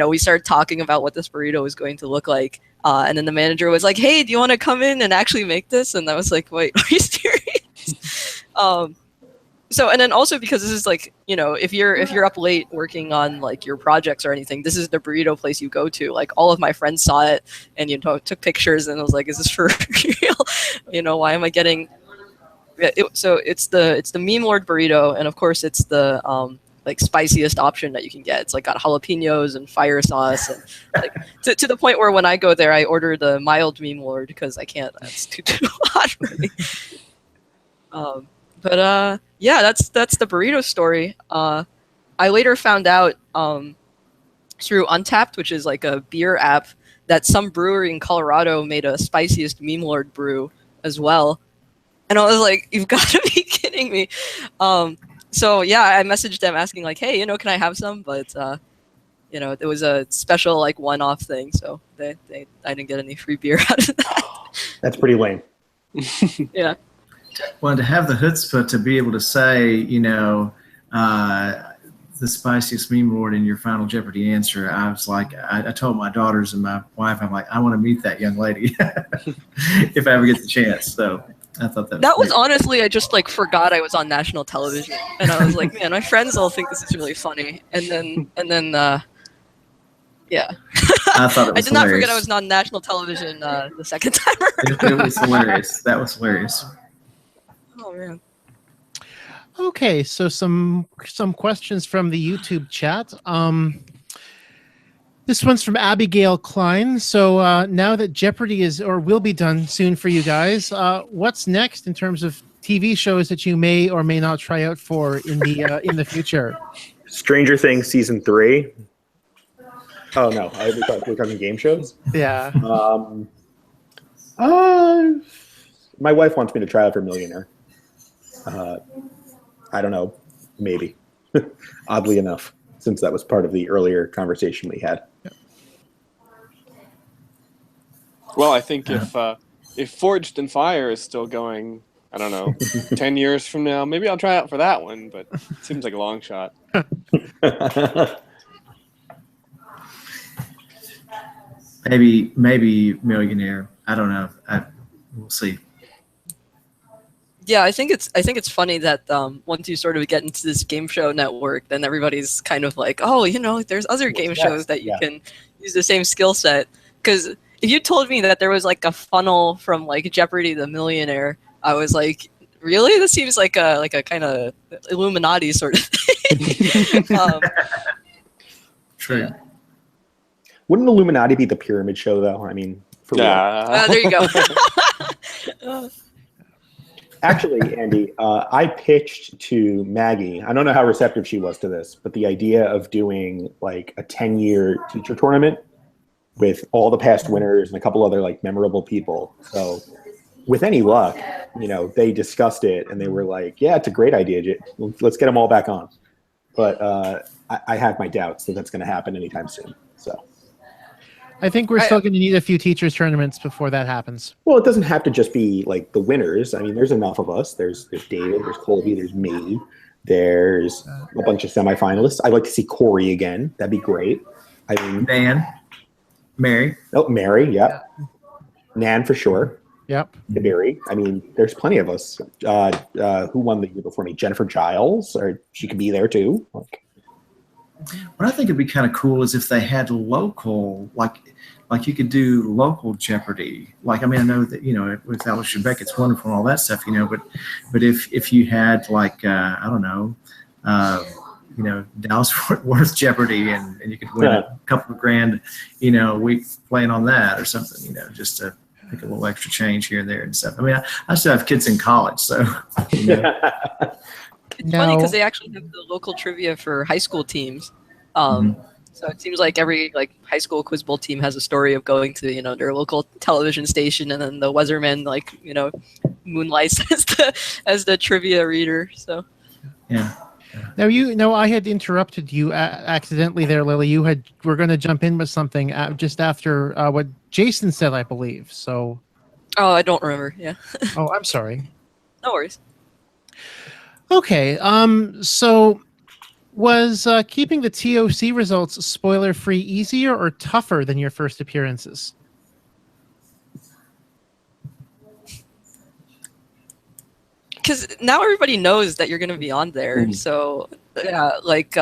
we started talking about what this burrito was going to look like. And then the manager was like, "Hey, do you want to come in and actually make this?" And I was like, "Wait, are you serious?" So, and then also because this is like, if you're up late working on like your projects or anything, this is the burrito place you go to. Like all of my friends saw it and took pictures, and I was like, is this for real? Why am I getting? So it's the meme lord burrito, and of course it's the like spiciest option that you can get. It's like got jalapenos and fire sauce, and like to the point where when I go there, I order the mild meme lord because I can't. That's too hot for me. But yeah, that's the burrito story. I later found out through Untapped, which is like a beer app, that some brewery in Colorado made a spiciest meme lord brew as well. And I was like, you've got to be kidding me. So yeah, I messaged them asking like, hey, can I have some? But it was a special like one-off thing, so I didn't get any free beer out of that. That's pretty lame. Yeah. Well, to have the chutzpah to be able to say, the spiciest meme lord in your final Jeopardy answer, I was like, I told my daughters and my wife, I'm like, I want to meet that young lady if I ever get the chance. So I thought that was honestly, I just like forgot I was on national television, and I was like, man, my friends all think this is really funny, and then yeah. I thought it was I did not forget I was on national television the second time around. It was hilarious. That was hilarious. Oh man. Okay, so some questions from the YouTube chat. This one's from Abigail Klein. So now that Jeopardy is or will be done soon for you guys, what's next in terms of TV shows that you may or may not try out for in the future? Stranger Things season 3. Oh no, we're talking game shows. Yeah. My wife wants me to try out for Millionaire. I don't know, maybe. Oddly enough, since that was part of the earlier conversation we had. Well, I think if Forged in Fire is still going, I don't know, 10 years from now, maybe I'll try out for that one, but it seems like a long shot. Maybe Millionaire. I don't know. We'll see. Yeah, I think it's funny that once you sort of get into this game show network, then everybody's kind of like, oh, there's other game shows that you can use the same skill set. Because if you told me that there was like a funnel from like Jeopardy to Millionaire, I was like, really? This seems like a kind of Illuminati sort of thing. True. Yeah. Wouldn't Illuminati be the pyramid show, though? I mean, for real. There you go. Actually, Andy, I pitched to Maggie. I don't know how receptive she was to this, but the idea of doing like a 10-year teacher tournament with all the past winners and a couple other like memorable people. So with any luck, they discussed it and they were like, yeah, it's a great idea. Let's get them all back on. But I have my doubts that that's going to happen anytime soon. So I think we're still going to need a few teachers tournaments before that happens. Well, it doesn't have to just be like the winners. I mean, there's enough of us. There's David, there's Colby, there's me, there's a bunch of semifinalists. I'd like to see Corey again. That'd be great. I mean, Dan, Mary. Oh, Mary, yep. Yeah. Nan for sure. Yep. Kabiri. I mean, there's plenty of us. Who won the year before me? Jennifer Giles, or she could be there too. What I think would be kind of cool is if they had local, like you could do local Jeopardy. Like, I mean, I know that, with Alex Trebek, it's wonderful and all that stuff, but if you had like, I don't know, Dallas Fort Worth Jeopardy and you could win a couple of grand, a week playing on that or something, just to make a little extra change here and there and stuff. I mean, I still have kids in college, so, It's funny because they actually have the local trivia for high school teams. So it seems like every high school quiz bowl team has a story of going to their local television station, and then the weatherman moonlights as the trivia reader. So yeah. Now I had interrupted you accidentally there, Lily. You were going to jump in with something just after what Jason said, I believe. So. Oh, I don't remember. Yeah. Oh, I'm sorry. No worries. Okay, so was keeping the TOC results spoiler-free easier or tougher than your first appearances? because now everybody knows that you're going to be on there. So yeah, like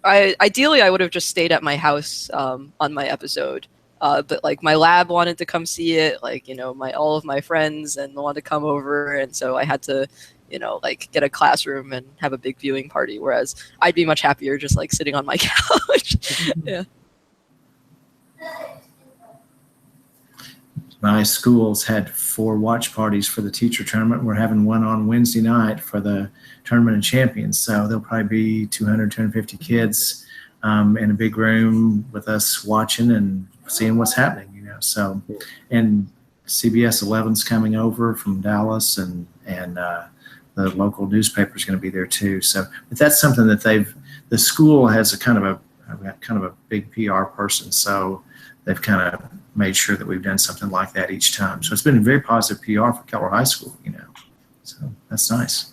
ideally I would have just stayed at my house on my episode. But like my lab wanted to come see it, like, you know, all of my friends and wanted to come over, and so I had to, you know, like get a classroom and have a big viewing party. Whereas I'd be much happier just like sitting on my couch. Yeah. My schools had 4 watch parties for the teacher tournament. We're having one on Wednesday night for the tournament of champions. So there'll probably be 200, 250 kids in a big room with us watching and seeing what's happening, you know. So, and CBS 11's coming over from Dallas, and the local newspaper is going to be there too. So, but that's something that the school has a kind of a big PR person. So they've kind of made sure that we've done something like that each time. So it's been a very positive PR for Keller High School, you know. So that's nice.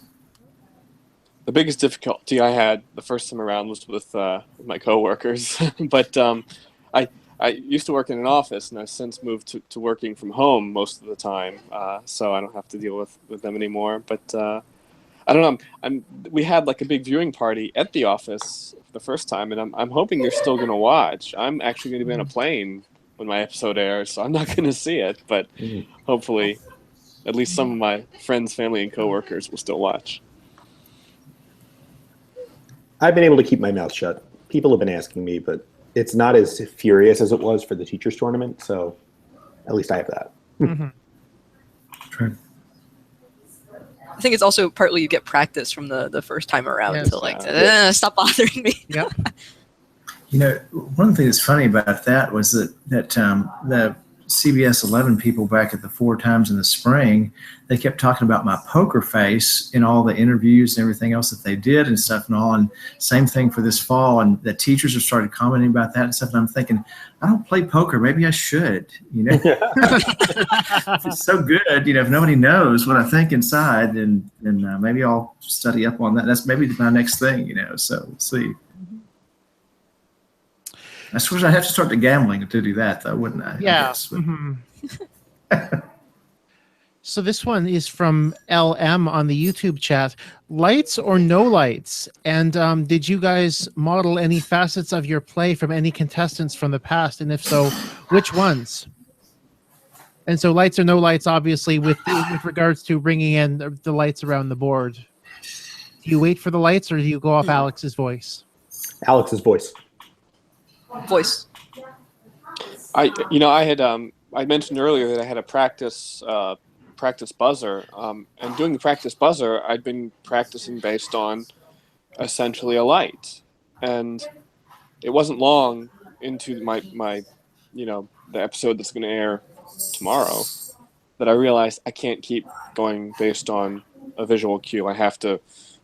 The biggest difficulty I had the first time around was with my coworkers, but I used to work in an office, and I've since moved to working from home most of the time, so I don't have to deal with them anymore. But I don't know. We had like a big viewing party at the office the first time, and I'm hoping they're still going to watch. I'm actually going to be on a plane when my episode airs, so I'm not going to see it. But hopefully, at least some of my friends, family, and coworkers will still watch. I've been able to keep my mouth shut. People have been asking me, but it's not as furious as it was for the teachers tournament. So at least I have that. True. I think it's also partly you get practice from the first time around. Yes. To like, stop bothering me. Yep. You know, one thing that's funny about that was that the CBS 11 people back at the 4 times in the spring, they kept talking about my poker face in all the interviews and everything else that they did and stuff and all. And same thing for this fall. And the teachers have started commenting about that and stuff. And I'm thinking, I don't play poker. Maybe I should, you know. It's so good, you know, if nobody knows what I think inside, then maybe I'll study up on that. That's maybe my next thing, you know. So we'll see. I suppose I'd have to start the gambling to do that, though, wouldn't I? Yeah. So this one is from LM on the YouTube chat. Lights or no lights? And did you guys model any facets of your play from any contestants from the past? And if so, which ones? And so lights or no lights, obviously, with regards to bringing in the lights around the board. Do you wait for the lights, or do you go off Alex's voice? Alex's voice. Voice. I mentioned earlier that I had a practice buzzer, and doing the practice buzzer, I'd been practicing based on essentially a light, and it wasn't long into my the episode that's going to air tomorrow that I realized I can't keep going based on a visual cue. I have to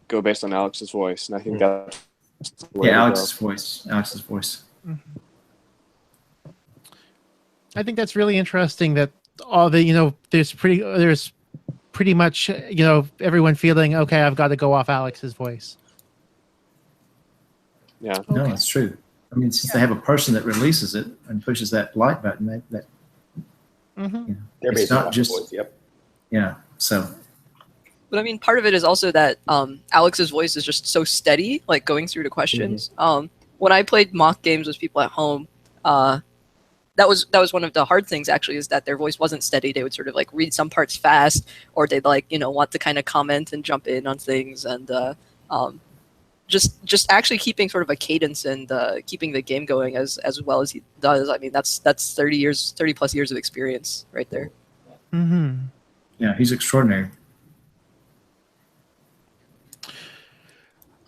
go based on Alex's voice, and I think that's the way to Alex's go. voice. I think that's really interesting that all the, there's pretty much, everyone feeling, okay, I've got to go off Alex's voice. Yeah. No, that's true. I mean, since they have a person that releases it and pushes that light button, They're it's based not on just, voice. Yep. yeah, so. But I mean, part of it is also that Alex's voice is just so steady, like going through the questions. When I played mock games with people at home, that was one of the hard things actually, is that their voice wasn't steady. They would sort of like read some parts fast, or they'd like, want to kind of comment and jump in on things, and just actually keeping sort of a cadence and keeping the game going as well as he does. I mean, that's 30 plus years of experience right there. Mm-hmm. Yeah, he's extraordinary.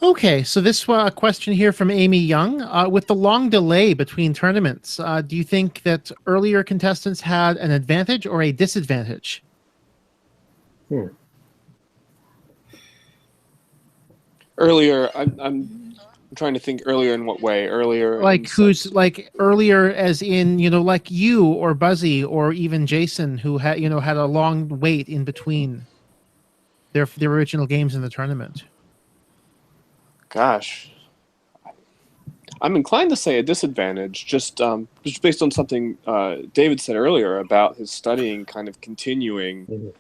Okay, so this question here from Amy Young. With the long delay between tournaments, do you think that earlier contestants had an advantage or a disadvantage? Earlier, I'm trying to think earlier in what way. Earlier, like who's like earlier, as in like you or Buzzy or even Jason, who had had a long wait in between their original games in the tournament. Gosh, I'm inclined to say a disadvantage, just based on something David said earlier about his studying kind of continuing.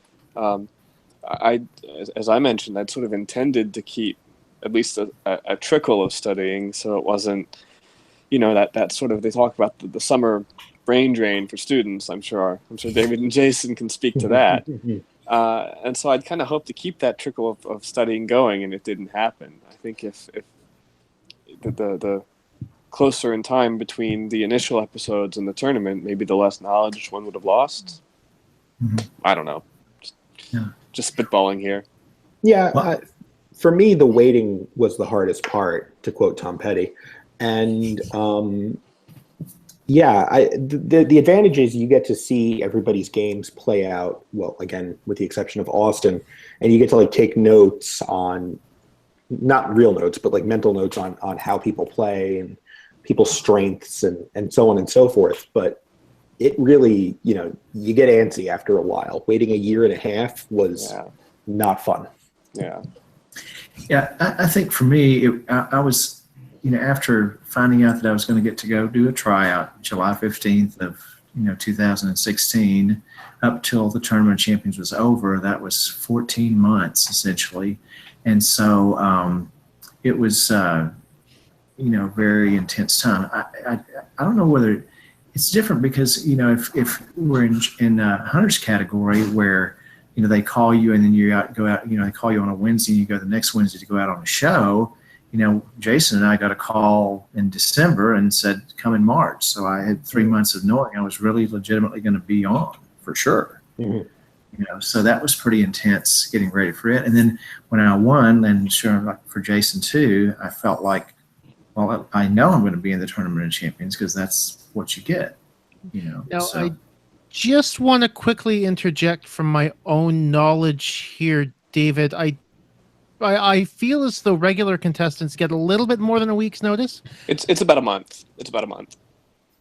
as I mentioned, I'd sort of intended to keep at least a trickle of studying, so it wasn't, that sort of, they talk about the summer brain drain for students. I'm sure David and Jason can speak to that. And so I'd kind of hoped to keep that trickle of studying going, and it didn't happen. I think if the closer in time between the initial episodes and the tournament, maybe the less knowledge one would have lost. I don't know. Just spitballing here. Yeah, for me, the waiting was the hardest part, to quote Tom Petty. And the advantage is you get to see everybody's games play out, well, again, with the exception of Austin, and you get to like take notes on, not real notes, but like mental notes on how people play and people's strengths and so on and so forth. But it really, you get antsy after a while. Waiting a year and a half was not fun. Yeah. Yeah, I think for me, I was, after finding out that I was going to get to go do a tryout July 15th of, 2016, up till the Tournament of Champions was over, that was 14 months essentially. And so it was, very intense time. I don't know whether it's different because, if we're in Hunter's category where, they call you and then go out, they call you on a Wednesday and you go the next Wednesday to go out on a show. Jason and I got a call in December and said, come in March. So I had 3 months of knowing I was really legitimately going to be on for sure. So that was pretty intense getting ready for it. And then when I won, and sure, like for Jason too, I felt like, well, I know I'm going to be in the Tournament of Champions because that's what you get, Now, so. I just want to quickly interject from my own knowledge here, David. I feel as though regular contestants get a little bit more than a week's notice. It's about a month.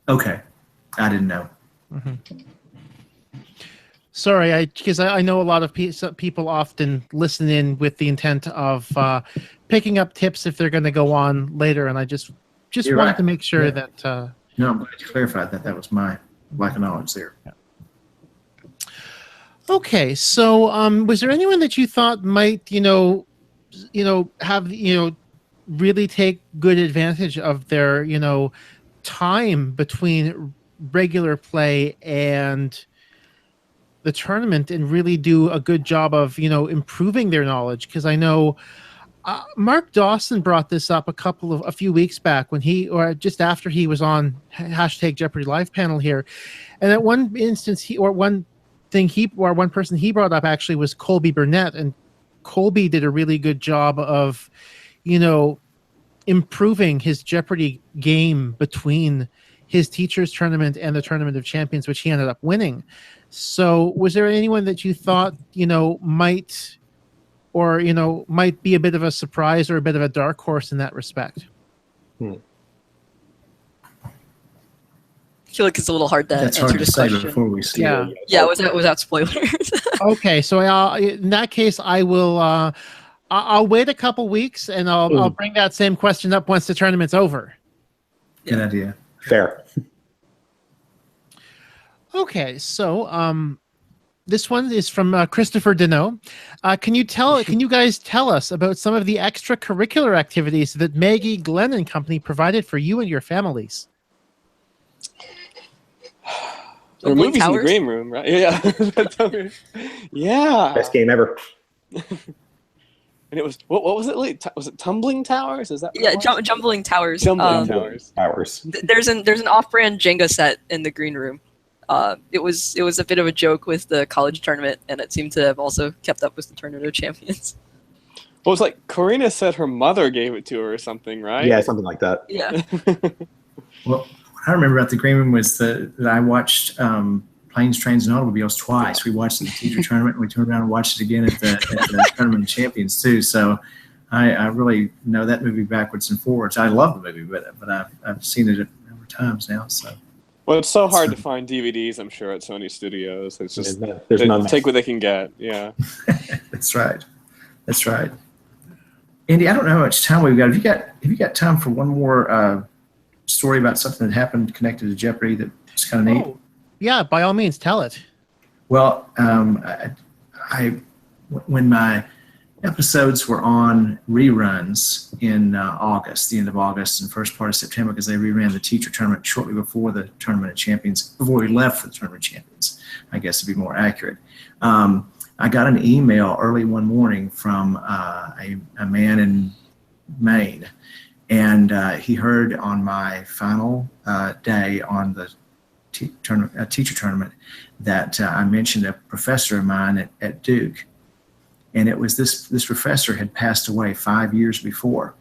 Okay. I didn't know. Sorry, because I know a lot of people often listen in with the intent of picking up tips if they're going to go on later, and I just You're wanted right. to make sure Yeah. that... No, I'm glad you clarified that. That was my lack of knowledge there. Okay, so was there anyone that you thought might, have, really take good advantage of their, time between regular play and the tournament and really do a good job of, improving their knowledge? Because I know Mark Dawson brought this up a few weeks back when or just after he was on hashtag Jeopardy live panel here. And at one instance, one person he brought up actually was Colby Burnett, and Colby did a really good job of, improving his Jeopardy game between his teacher's tournament and the Tournament of Champions, which he ended up winning. So was there anyone that you thought, might be a bit of a surprise or a bit of a dark horse in that respect? I feel like it's a little hard to That's answer hard to this say question. before we see Yeah. it. Yeah, without spoilers. Okay, so in that case, I will. I'll wait a couple weeks, and I'll bring that same question up once the tournament's over. Good idea. Fair. Okay, so this one is from Christopher Deneau. Can you guys tell us about some of the extracurricular activities that Maggie, Glenn, and company provided for you and your families? There were Jumbling movies in the Towers? green room, right? Yeah. Yeah. Best game ever. And it was, what was it like? Was it Tumbling Towers? Is that what Yeah, it was? Jumbling Towers. Jumbling Towers. Hours. There's an off-brand Jenga set in the green room. It was a bit of a joke with the college tournament, and it seemed to have also kept up with the Tournament of Champions. Well, it was like Karina said her mother gave it to her or something, right? Yeah, something like that. Yeah. Well, what I remember about the green room was that I watched Planes, Trains, and Automobiles twice. We watched the teacher tournament, and we turned around and watched it again at the Tournament of Champions too. So I really know that movie backwards and forwards. I love the movie, but I've seen it a number of times now. So. Well, it's so hard to find DVDs, I'm sure, at Sony Studios. It's just There's none. take what they can get. Yeah. That's right. That's right. Andy, I don't know how much time we've got. Have you got time for one more story about something that happened connected to Jeopardy that was kind of neat? Oh, yeah, by all means, tell it. Well, I when my episodes were on reruns in August, the end of August and first part of September, because they reran the teacher tournament shortly before the Tournament of Champions, before we left for the Tournament of Champions, I guess to be more accurate. I got an email early one morning from a man in Maine, and he heard on my final day on the teacher tournament that I mentioned a professor of mine at Duke. And it was this professor had passed away 5 years before.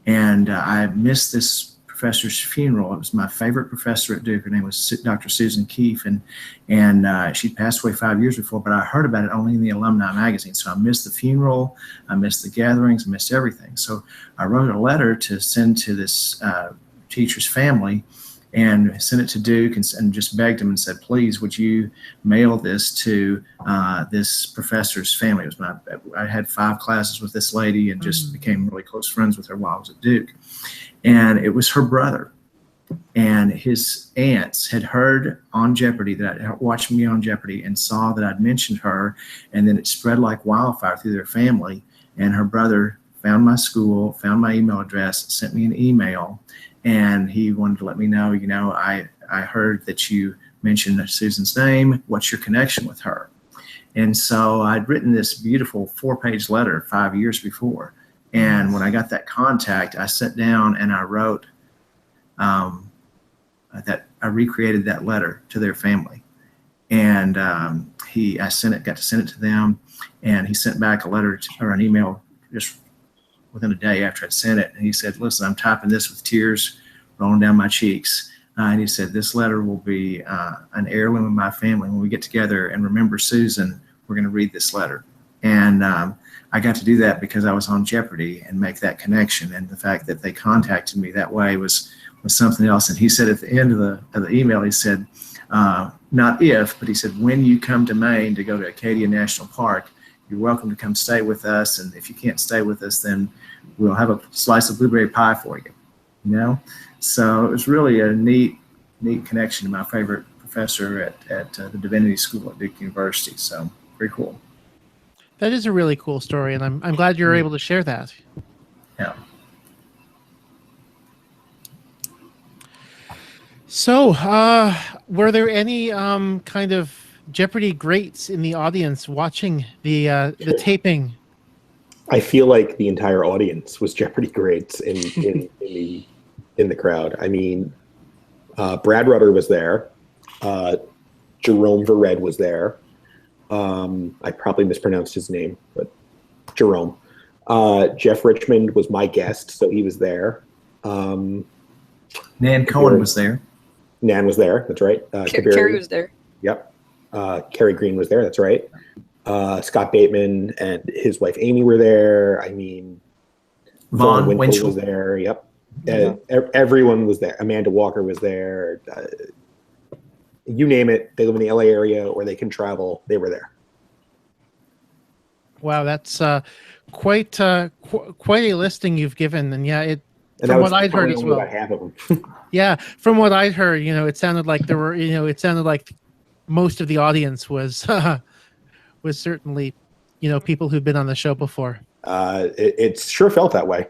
And I missed this professor's funeral. It was my favorite professor at Duke. Her name was Dr. Susan Keefe. And she passed away 5 years before, but I heard about it only in the alumni magazine. So I missed the funeral, I missed the gatherings, I missed everything. So I wrote a letter to send to this teacher's family and sent it to Duke and just begged him and said, please, would you mail this to this professor's family? It was I had 5 classes with this lady and just became really close friends with her while I was at Duke. And it was her brother. And his aunts had heard on Jeopardy that I watched me on Jeopardy and saw that I'd mentioned her, and then it spread like wildfire through their family. And her brother found my school, found my email address, sent me an email, and he wanted to let me know, I heard that you mentioned Susan's name. What's your connection with her? And so I'd written this beautiful 4-page letter 5 years before. And when I got that contact, I sat down and I wrote that I recreated that letter to their family. And got to send it to them. And he sent back a letter or an email just within a day after I'd sent it. And he said, listen, I'm typing this with tears rolling down my cheeks. And he said, this letter will be an heirloom in my family. When we get together and remember Susan, we're going to read this letter. And I got to do that because I was on Jeopardy and make that connection. And the fact that they contacted me that way was something else. And he said at the end of the email, he said, not if, but he said, when you come to Maine to go to Acadia National Park, you're welcome to come stay with us. And if you can't stay with us, then we'll have a slice of blueberry pie for you, So it was really a neat connection to my favorite professor at the Divinity School at Duke University. So very cool. That is a really cool story, and I'm glad you're able to share that. Yeah. So, were there any kind of Jeopardy greats in the audience watching the taping? I feel like the entire audience was Jeopardy greats in the crowd. I mean, Brad Rutter was there. Jerome Vered was there. I probably mispronounced his name, but Jerome. Jeff Richmond was my guest, so he was there. Nan Cohen was there. Nan was there. That's right. Carrie was there. Yep. Kerry Green was there. That's right. Scott Bateman and his wife Amy were there. I mean, Vaughn Winchell was there. Yep. Yeah. Everyone was there. Amanda Walker was there. You name it. They live in the LA area or they can travel. They were there. Wow, that's quite a listing you've given. And yeah, And from what I'd heard as well. About half of them. Yeah, from what I'd heard, it sounded like there were, most of the audience was certainly, people who've been on the show before. It sure felt that way.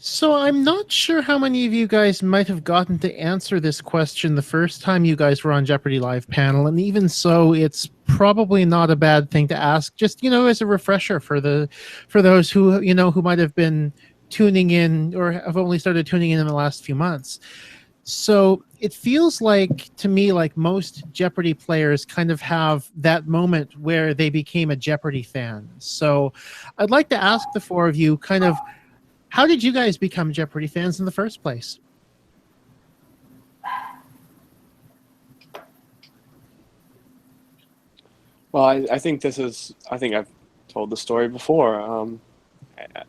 So I'm not sure how many of you guys might have gotten to answer this question the first time you guys were on Jeopardy Live panel, and even so, it's probably not a bad thing to ask. Just as a refresher for those who who might have been tuning in or have only started tuning in the last few months. So it feels like to me like most Jeopardy players kind of have that moment where they became a Jeopardy fan. So I'd like to ask the four of you kind of, how did you guys become Jeopardy fans in the first place? Well, I think I've told the story before.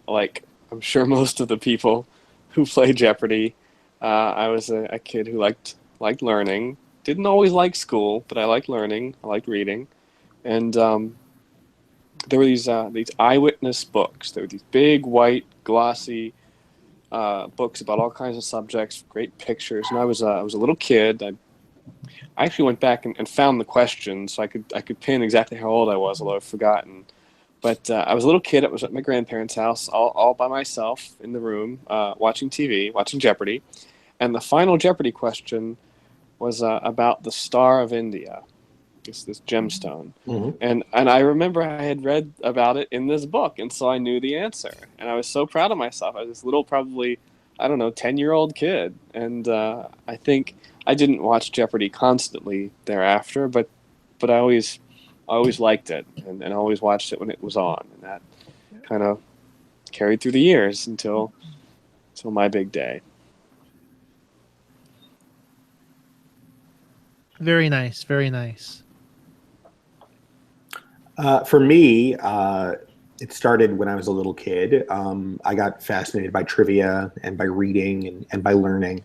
Like I'm sure most of the people who play Jeopardy, I was a kid who liked learning. Didn't always like school, but I liked learning. I liked reading, and there were these eyewitness books. There were these big, white, glossy books about all kinds of subjects, great pictures. And I was a little kid. I I actually went back and found the question so I could pin exactly how old I was, although I've forgotten. But I was a little kid. I was at my grandparents' house, all by myself in the room, watching TV, watching Jeopardy. And the final Jeopardy question was about the Star of India, this gemstone. Mhm. And I remember I had read about it in this book, and so I knew the answer. And I was so proud of myself. I was this little, probably, I don't know, 10-year-old kid. And I think I didn't watch Jeopardy constantly thereafter, but I always liked it and always watched it when it was on. And that kind of carried through the years until my big day. Very nice. Very nice. For me, it started when I was a little kid. I got fascinated by trivia and by reading and by learning.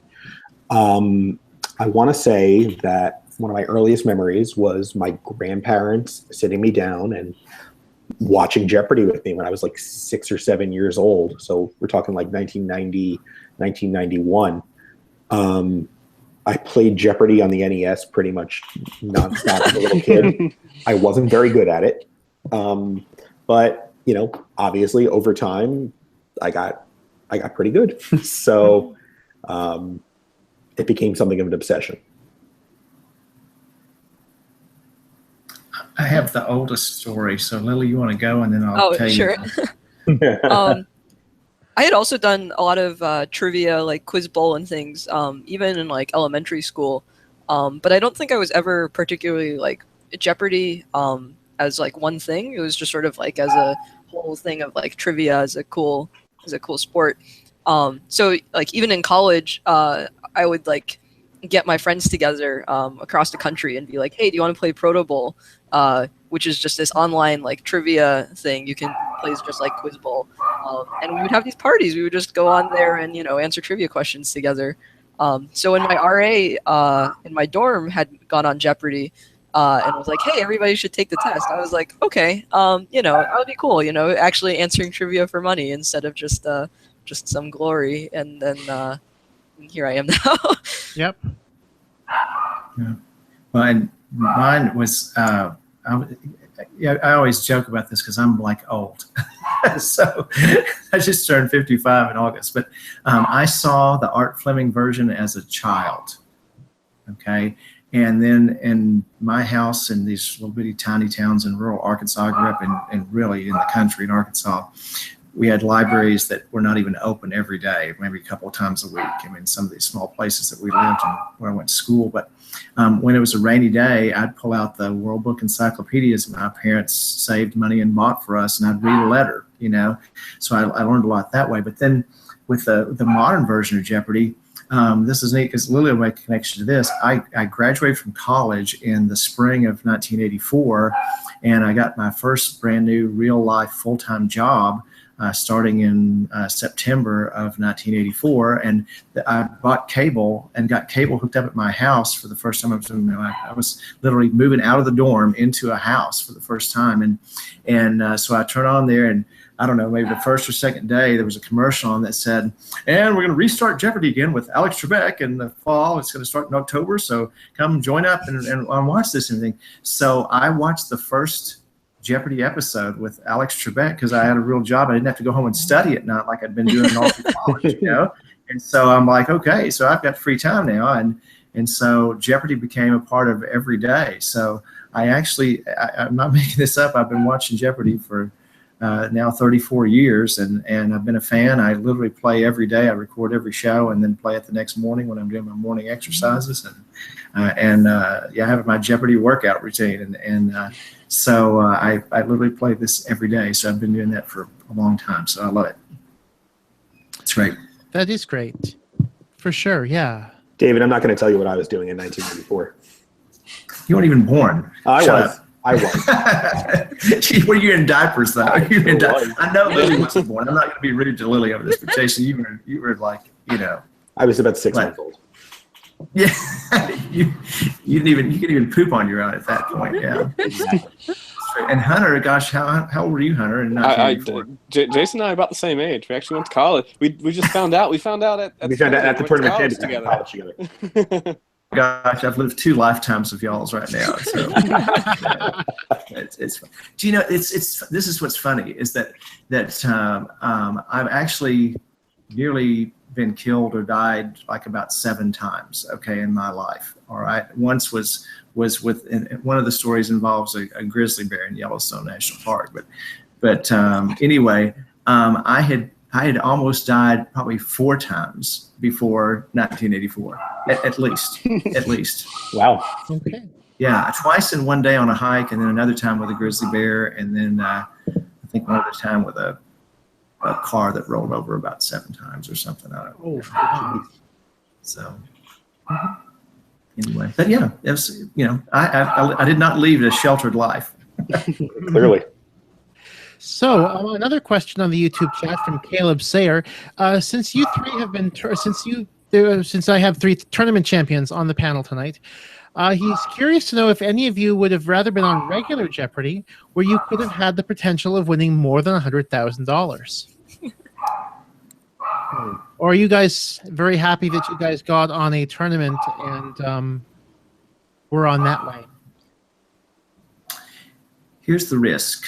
I want to say that one of my earliest memories was my grandparents sitting me down and watching Jeopardy with me when I was like 6 or 7 years old. So we're talking like 1990, 1991. I played Jeopardy on the NES pretty much nonstop as a little kid. I wasn't very good at it. But, you know, obviously over time I got pretty good. So it became something of an obsession. I have the oldest story. So Lily, you want to go and then I'll tell sure. you. I had also done a lot of trivia, like quiz bowl and things, even in like elementary school. But I don't think I was ever particularly like Jeopardy as like one thing. It was just sort of like as a whole thing of like trivia as a cool sport. So like even in college, I would like get my friends together across the country and be like, hey, do you want to play Proto Bowl? Which is just this online like trivia thing you can play just like Quiz Bowl. And we would have these parties. We would just go on there and, you know, answer trivia questions together. So when my RA in my dorm had gone on Jeopardy and was like, hey, everybody should take the test. I was like, okay, you know, that would be cool, you know, actually answering trivia for money instead of just some glory. And then here I am now. Yep. Yeah. Well, and mine was, I always joke about this because I'm like old. So I just turned 55 in August. But I saw the Art Fleming version as a child. Okay. And then in my house in these little bitty tiny towns in rural Arkansas, I grew up in really in the country in Arkansas. We had libraries that were not even open every day, maybe a couple of times a week. I mean, some of these small places that we lived in where I went to school. But when it was a rainy day, I'd pull out the World Book encyclopedias that my parents saved money and bought for us, and I'd read a letter, you know. So I learned a lot that way. But then with the modern version of Jeopardy, this is neat because Lilly will make a connection to this. I graduated from college in the spring of 1984, and I got my first brand new real life full-time job starting in September of 1984, and I bought cable and got cable hooked up at my house for the first time. I was literally moving out of the dorm into a house for the first time, and so I turned on there, and I don't know, maybe the first or second day there was a commercial on that said, and we're going to restart Jeopardy again with Alex Trebek in the fall. It's going to start in October, so come join up and watch this and everything. So I watched the first Jeopardy episode with Alex Trebek because I had a real job. I didn't have to go home and study at night like I'd been doing all through college, you know. And so I'm like, okay, so I've got free time now, and so Jeopardy became a part of every day. So I actually, I'm not making this up. I've been watching Jeopardy for now 34 years, and I've been a fan. I literally play every day. I record every show and then play it the next morning when I'm doing my morning exercises, and I have my Jeopardy workout routine, and so I literally play this every day. So I've been doing that for a long time. So I love it. It's great. That is great. For sure, yeah. David, I'm not going to tell you what I was doing in 1994. You weren't even born. I was. Were you in diapers though? I know Lily wasn't born. I'm not going to be rude to Lily over this, but Jason, you were like, you know. I was about 6 months old. Yeah, you could even poop on your own at that point. Yeah. Exactly. And Hunter, gosh, how old were you, Hunter? In Jason and I are about the same age. We actually went to college. We just found out. We found out at the tournament together. together. gosh, I've lived 2 lifetimes of y'all's right now. So it's do you know it's this is what's funny is that I've actually nearly been killed or died like about 7 times, okay, in my life. All right. Once was with one of the stories involves a grizzly bear in Yellowstone National Park. But anyway, I had almost died probably 4 times before 1984, at least. At least. Wow. Okay. Yeah, twice in one day on a hike, and then another time with a grizzly bear, and then I think one other time with a car that rolled over about 7 times or something. I don't know. Oh, wow. So anyway, but yeah, it was, I did not lead a sheltered life. Clearly. So another question on the YouTube chat from Caleb Sayer. Since you three have been, since I have 3 tournament champions on the panel tonight, he's curious to know if any of you would have rather been on regular Jeopardy, where you could have had the potential of winning more than $100,000. Or are you guys very happy that you guys got on a tournament and were on that way? Here's the risk.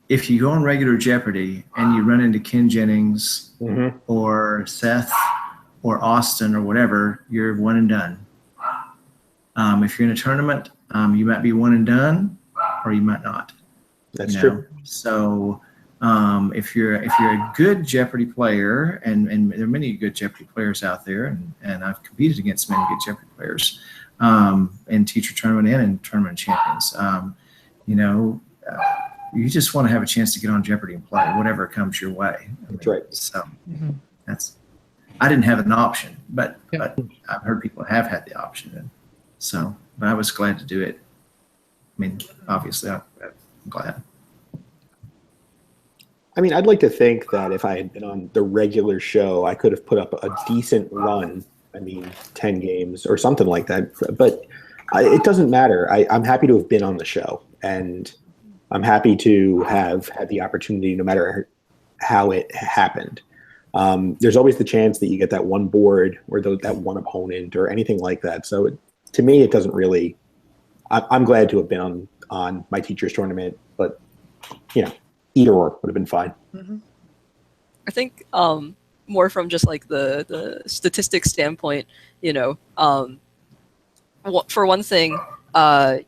If you go on regular Jeopardy and you run into Ken Jennings or Seth or Austin or whatever, you're one and done. If you're in a tournament, you might be one and done, or you might not. That's true. So if you're a good Jeopardy player, and there are many good Jeopardy players out there, and I've competed against many good Jeopardy players in teacher tournament and in tournament champions. You just want to have a chance to get on Jeopardy and play whatever comes your way. That's right. So I didn't have an option, but I've heard people have had the option, and so but I was glad to do it. I mean, obviously, I'm glad. I mean, I'd like to think that if I had been on the regular show, I could have put up a decent run. I mean, 10 games or something like that. But it doesn't matter. I'm happy to have been on the show, and I'm happy to have had the opportunity, no matter how it happened. There's always the chance that you get that one board or that one opponent or anything like that. So to me, it doesn't really. I'm glad to have been on my teacher's tournament, but either or would have been fine. I think more from just like the statistics standpoint, for one thing,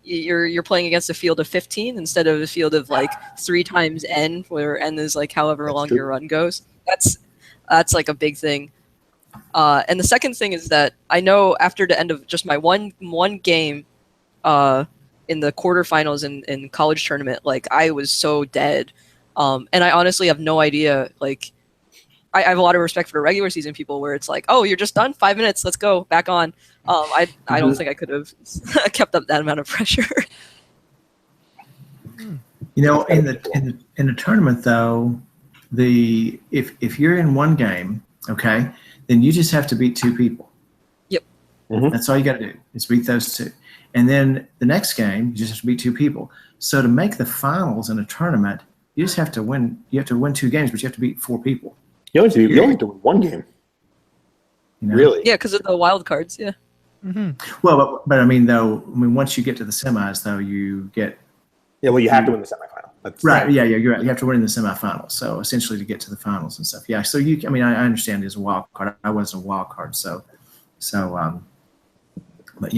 you're playing against a field of 15 instead of a field of like 3 times n, where n is like however long your run goes. That's like a big thing. And the second thing is that I know after the end of just my one game in the quarterfinals in college tournament, like I was so dead. And I honestly have no idea. Like, I have a lot of respect for the regular season people, where it's like, oh, you're just done, 5 minutes, let's go back on. I don't think I could have kept up that amount of pressure. In the tournament though, if you're in one game, okay, then you just have to beat 2 people. Yep. That's all you got to do is beat those 2, and then the next game you just have to beat 2 people. So to make the finals in a tournament, you just have to win. You have to win 2 games, but you have to beat 4 people. You only have to win 1 game. Really? Yeah, because of the wild cards. Yeah. Well, but I mean, once you get to the semis, though, you get. Yeah, well, you have to win the semifinal. That's right. Yeah, you're right. You have to win in the semifinals. So essentially, to get to the finals and stuff. Yeah. So I understand it as a wild card. I wasn't a wild card, but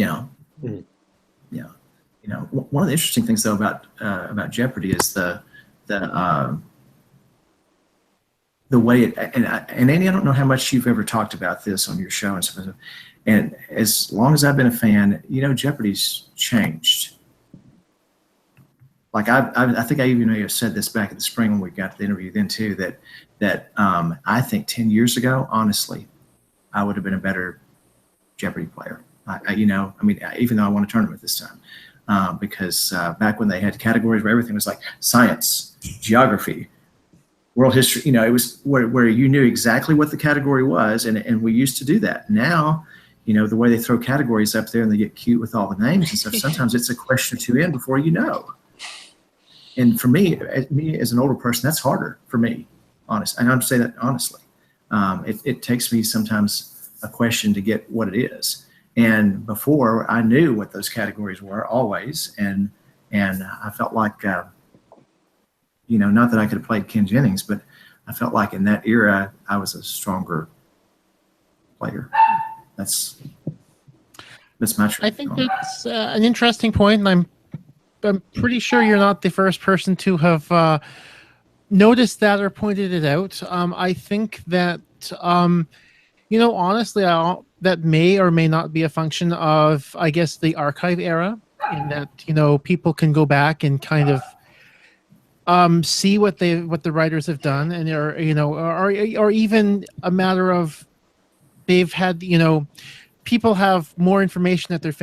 one of the interesting things though about Jeopardy is the way it, and Andy, I don't know how much you've ever talked about this on your show and stuff. And as long as I've been a fan, Jeopardy's changed. Like I think I even may have said this back in the spring when we got to the interview then too, that I think 10 years ago, honestly, I would have been a better Jeopardy player. Even though I won a tournament this time, because back when they had categories where everything was like science, geography, world history, it was where you knew exactly what the category was, and we used to do that. Now, the way they throw categories up there and they get cute with all the names and stuff, sometimes it's a question or 2 in before you know. And for me as an older person, that's harder for me, honest. And I'm saying that honestly. It takes me sometimes a question to get what it is. And before, I knew what those categories were always, and I felt like, not that I could have played Ken Jennings, but I felt like in that era I was a stronger player. That's my truth. I think that's an interesting point, and I'm pretty sure you're not the first person to have noticed that or pointed it out. I think that honestly, that may or may not be a function of, I guess, the archive era, in that people can go back and kind of see what the writers have done, and or even a matter of they've had people have more information at their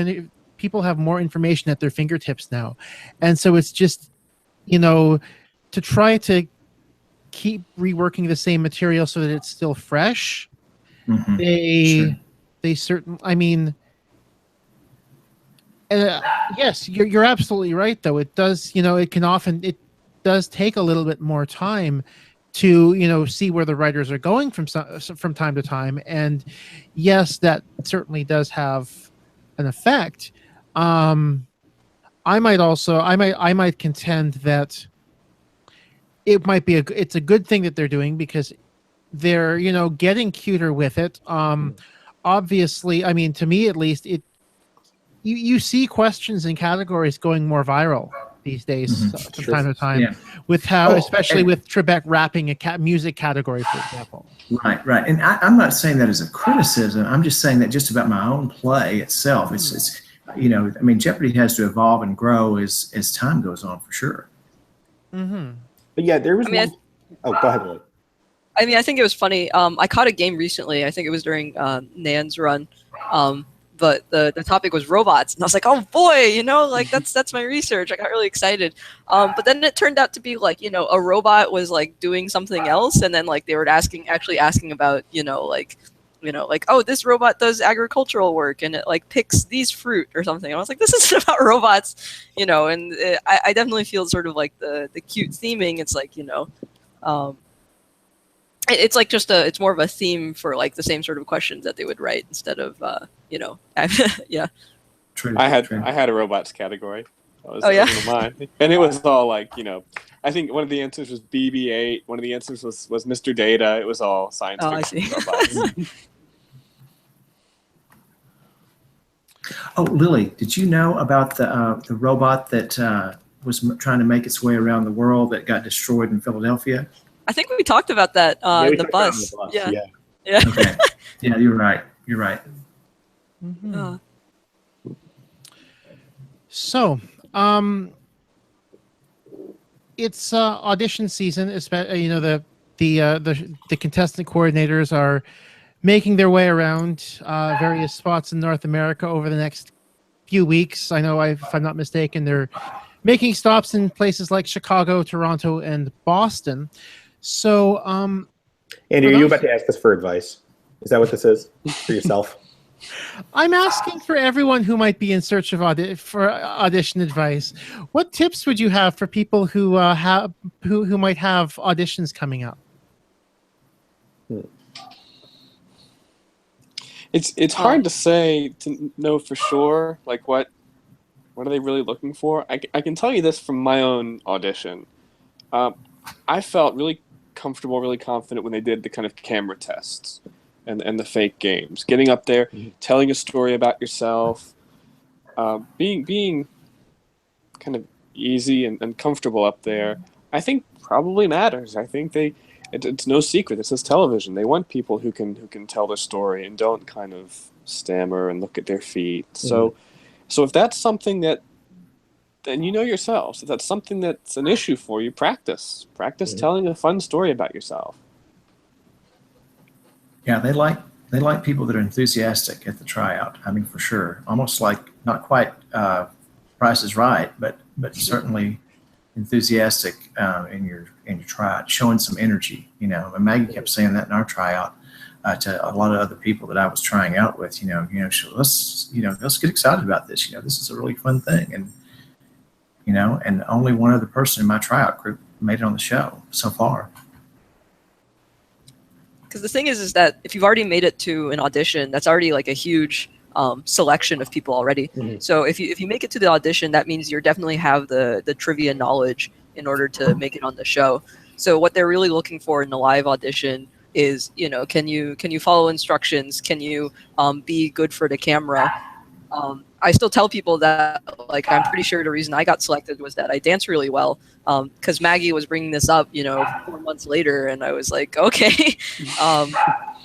fingertips now, and so it's just to try to keep reworking the same material so that it's still fresh. Mm-hmm. They certainly, I mean, yes, you're absolutely right, though. It does, it does take a little bit more time to, see where the writers are going from time to time. And yes, that certainly does have an effect. I might contend that it's a good thing that they're doing, because they're, getting cuter with it. Obviously, I mean, to me at least, you see questions and categories going more viral these days from time to time, with especially with Trebek rapping a music category, for example. Right. And I'm not saying that as a criticism. I'm just saying that just about my own play itself. It's I mean, Jeopardy has to evolve and grow as time goes on, for sure. Mm-hmm. But yeah, there was one. Go ahead, Lily. I mean, I think it was funny. I caught a game recently. I think it was during Nan's run. But the topic was robots, and I was like, oh boy, that's my research. I got really excited. But then it turned out to be like, a robot was like doing something else, and then like they were asking about, oh, this robot does agricultural work and it like picks these fruit or something. And I was like, this isn't about robots, and I definitely feel sort of like the cute theming. It's like, it's like it's more of a theme for like the same sort of questions that they would write instead of yeah. True. I had a robots category. That was mine, and it was all like I think one of the answers was BB-8. One of the answers was Mr. Data. It was all science fiction robots. Oh, Lily, did you know about the robot that was trying to make its way around the world that got destroyed in Philadelphia? I think we talked about that in the bus. Yeah. Okay. Yeah, you're right. Mm-hmm. So, it's audition season. The contestant coordinators are making their way around various spots in North America over the next few weeks. I know, if I'm not mistaken, they're making stops in places like Chicago, Toronto, and Boston. So, Andy, are you about to ask us for advice? Is that what this is for yourself? I'm asking for everyone who might be in search of audition advice. What tips would you have for people who might have auditions coming up? It's hard to say, to know for sure, like what are they really looking for. I can tell you this from my own audition. I felt really comfortable, really confident when they did the kind of camera tests and the fake games. Getting up there, telling a story about yourself, being kind of easy and comfortable up there, I think probably matters. I think it's no secret. This is television. They want people who can tell their story and don't kind of stammer and look at their feet. So if that's something that, then you know yourselves. If that's something that's an issue for you, practice telling a fun story about yourself. Yeah, they like people that are enthusiastic at the tryout. I mean, for sure. Almost like not quite Price is Right, but certainly enthusiastic in your tryout, showing some energy. And Maggie kept saying that in our tryout to a lot of other people that I was trying out with. Let's get excited about this. This is a really fun thing, and only one other person in my tryout group made it on the show so far. Because the thing is that if you've already made it to an audition, that's already like a huge selection of people already. Mhm. So if you make it to the audition, that means you definitely have the trivia knowledge in order to make it on the show. So what they're really looking for in the live audition is, can you follow instructions? Can you be good for the camera? I still tell people that, like, I'm pretty sure the reason I got selected was that I dance really well. Because Maggie was bringing this up, 4 months later, and I was like, okay.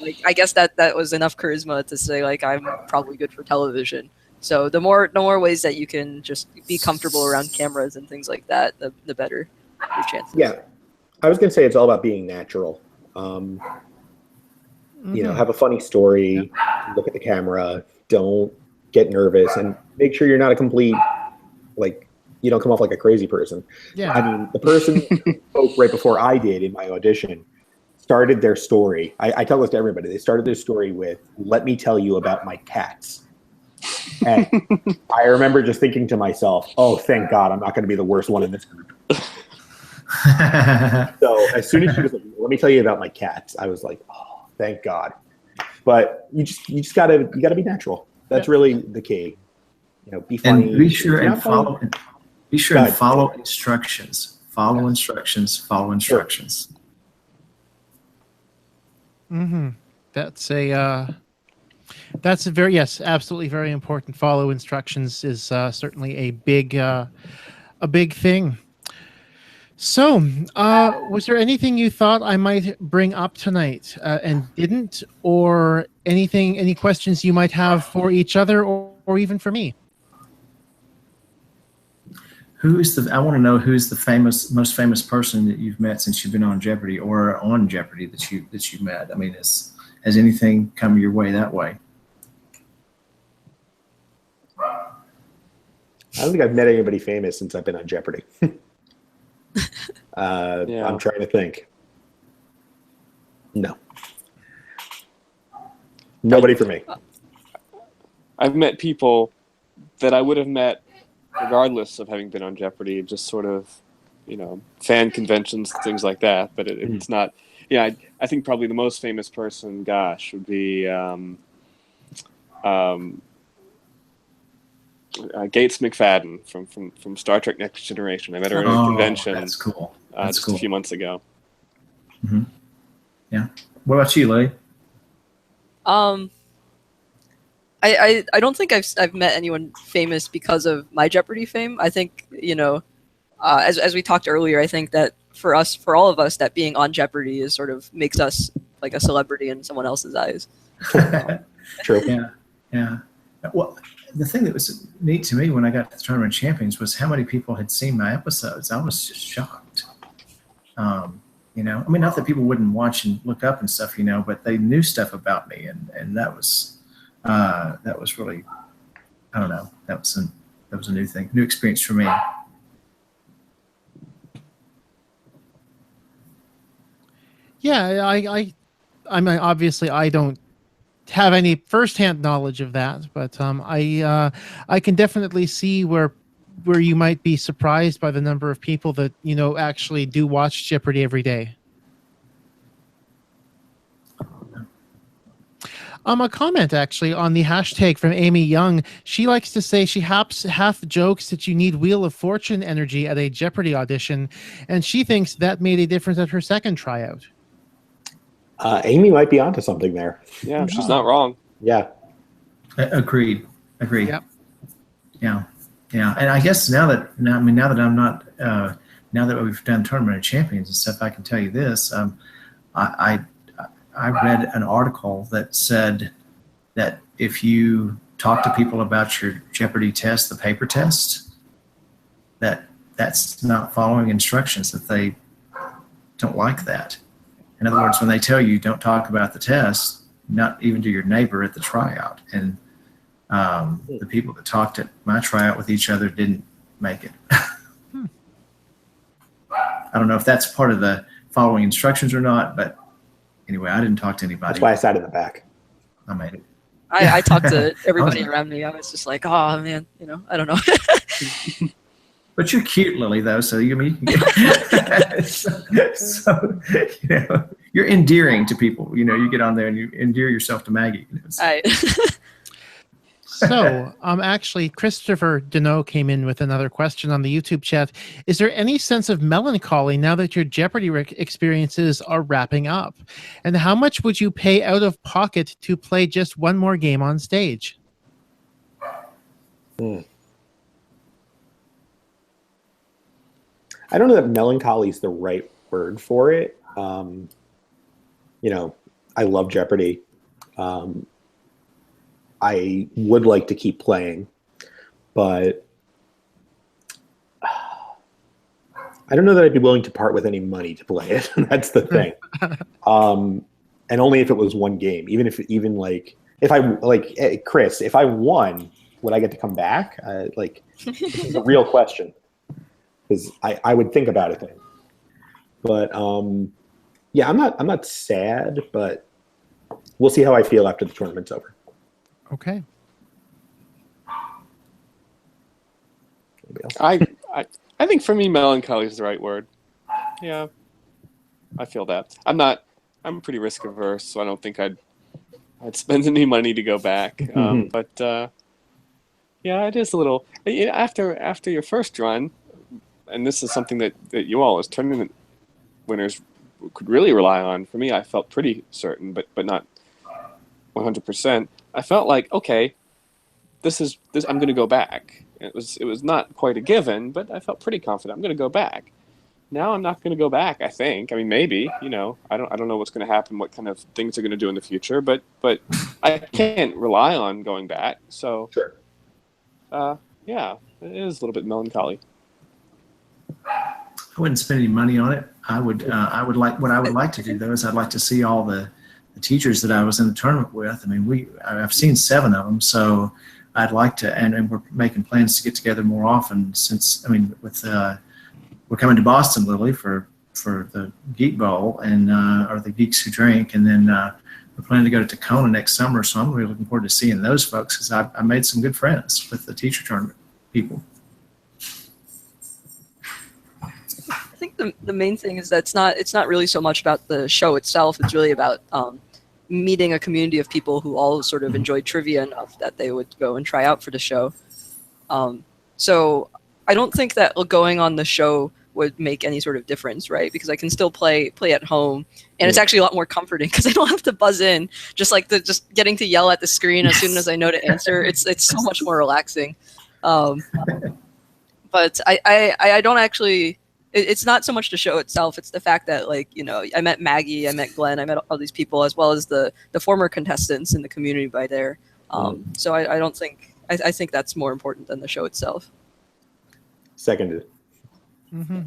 Like, I guess that was enough charisma to say, like, I'm probably good for television. So the more ways that you can just be comfortable around cameras and things like that, the better your chances. Yeah, I was gonna say it's all about being natural. Have a funny story. Look at the camera. Don't get nervous, and make sure you're not a complete, like, you don't come off like a crazy person. Yeah. I mean, the person who spoke right before I did in my audition started their story. I tell this to everybody. They started their story with, "Let me tell you about my cats." And I remember just thinking to myself, "Oh, thank God, I'm not going to be the worst one in this group." So as soon as she was like, "Let me tell you about my cats," I was like, "Oh, thank God." But you just gotta be natural. That's really the key. Be funny. And be sure and follow. Funny. Be sure and follow instructions. Follow instructions. Follow instructions. Mm-hmm. That's a very, yes, absolutely very important. Follow instructions is certainly a big thing. So, was there anything you thought I might bring up tonight and didn't, or any questions you might have for each other or even for me? I want to know who's the most famous person that you've met since you've been on Jeopardy, or on Jeopardy that you met. I mean, has anything come your way that way? I don't think I've met anybody famous since I've been on Jeopardy. Yeah. I'm trying to think. No. Nobody for me. I've met people that I would have met regardless of having been on Jeopardy, just sort of, fan conventions, things like that. But it's not. Yeah, I think probably the most famous person, would be Gates McFadden from Star Trek Next Generation. I met her at a convention. That's cool. Just a few months ago. Mm-hmm. Yeah. What about you, Lilly? I don't think I've met anyone famous because of my Jeopardy fame. I think, as we talked earlier, I think that for all of us, that being on Jeopardy is sort of makes us like a celebrity in someone else's eyes. True. Yeah. Well, the thing that was neat to me when I got to the Tournament of Champions was how many people had seen my episodes. I was just shocked. I mean, not that people wouldn't watch and look up and stuff, but they knew stuff about me, and that was really, I don't know, that was a new experience for me. Yeah, I mean, obviously I don't have any firsthand knowledge of that, but I can definitely see where you might be surprised by the number of people that actually do watch Jeopardy every day. A comment actually on the hashtag from Amy Young. She likes to say she half jokes that you need Wheel of Fortune energy at a Jeopardy audition, and she thinks that made a difference at her second tryout. Amy might be onto something there. Yeah, she's not wrong. Yeah. Agreed. Yep. Yeah. And I guess now that I'm not, now that we've done Tournament of Champions and stuff, I can tell you this. I read an article that said that if you talk to people about your Jeopardy test, the paper test, that's not following instructions, that they don't like that. In other words, when they tell you don't talk about the test, not even to your neighbor at the tryout. And the people that talked at my tryout with each other didn't make it. I don't know if that's part of the following instructions or not, but anyway, I didn't talk to anybody. That's why I sat in the back. I made it. I talked to everybody around me. I was just like, oh man, I don't know. But you're cute, Lilly, though. So you you're endearing to people. You get on there and you endear yourself to Maggie. So, actually, Christopher Deneau came in with another question on the YouTube chat. Is there any sense of melancholy now that your Jeopardy experiences are wrapping up? And how much would you pay out of pocket to play just one more game on stage? I don't know that melancholy is the right word for it. I love Jeopardy. I would like to keep playing, but I don't know that I'd be willing to part with any money to play it. That's the thing. And only if it was one game. Chris, if I won, would I get to come back? It's a real question, because I would think about it then. But I'm not sad, but we'll see how I feel after the tournament's over. Okay. I think for me, melancholy is the right word. Yeah, I feel that. I'm pretty risk averse, so I don't think I'd spend any money to go back. But yeah, it is a little. After your first run, and this is something that you all as tournament winners could really rely on. For me, I felt pretty certain, but not 100%. I felt like, okay, this. I'm going to go back. It was not quite a given, but I felt pretty confident. I'm going to go back. Now I'm not going to go back. I think. I mean, maybe. I don't know what's going to happen, what kind of things they're going to do in the future. But I can't rely on going back. So, sure. Yeah, it is a little bit melancholy. I wouldn't spend any money on it. I would like to do though is I'd like to see all the teachers that I was in the tournament with. I mean, I've seen 7 of them, so I'd like to, and we're making plans to get together more often since, we're coming to Boston, Lilly, for the Geek Bowl and or the Geeks Who Drink, and then we're planning to go to Tacoma next summer. So I'm really looking forward to seeing those folks because I made some good friends with the teacher tournament people. I think the main thing is that it's not really so much about the show itself. It's really about meeting a community of people who all sort of enjoy trivia enough that they would go and try out for the show. So I don't think that going on the show would make any sort of difference, right? Because I can still play at home, and it's actually a lot more comforting because I don't have to buzz in. Just getting to yell at the screen as soon as I know to answer. It's so much more relaxing. But I don't actually. It's not so much the show itself. It's the fact that I met Maggie, I met Glenn, I met all these people as well as the former contestants in the community by there. So I don't think I think that's more important than the show itself. Seconded. Mm-hmm.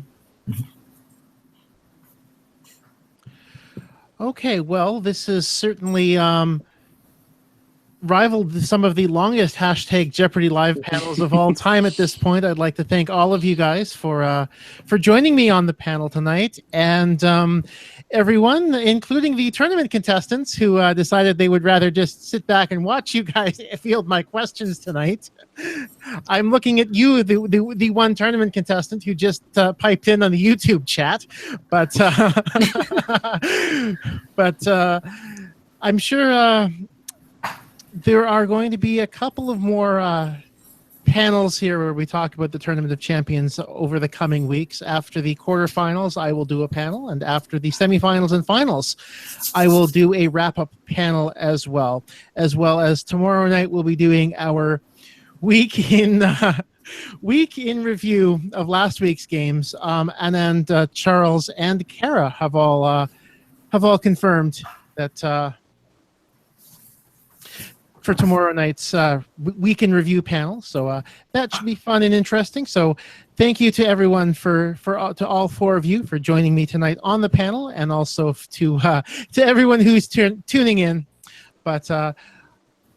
Okay, well, this is certainly rivaled some of the longest hashtag Jeopardy live panels of all time at this point. I'd like to thank all of you guys for joining me on the panel tonight, and everyone, including the tournament contestants who decided they would rather just sit back and watch you guys field my questions tonight. I'm looking at you, the one tournament contestant who just piped in on the YouTube chat, but I'm sure there are going to be a couple of more panels here where we talk about the Tournament of Champions over the coming weeks. After the quarterfinals, I will do a panel, and after the semifinals and finals, I will do a wrap-up panel as well as tomorrow night we'll be doing our week in review of last week's games, and then Charles and Kara have all confirmed that for tomorrow night's week in review panel. So that should be fun and interesting. So thank you to everyone to all 4 of you for joining me tonight on the panel, and also to everyone who's tuning in. But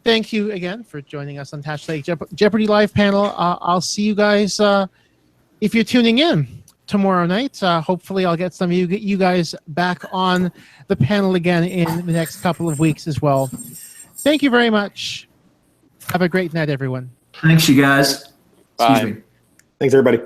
thank you again for joining us on hashtag Jeopardy live panel. I'll see you guys if you're tuning in tomorrow night. Hopefully I'll get some of you guys back on the panel again in the next couple of weeks as well. Thank you very much. Have a great night, everyone. Thanks, you guys. Bye. Excuse me. Thanks, everybody.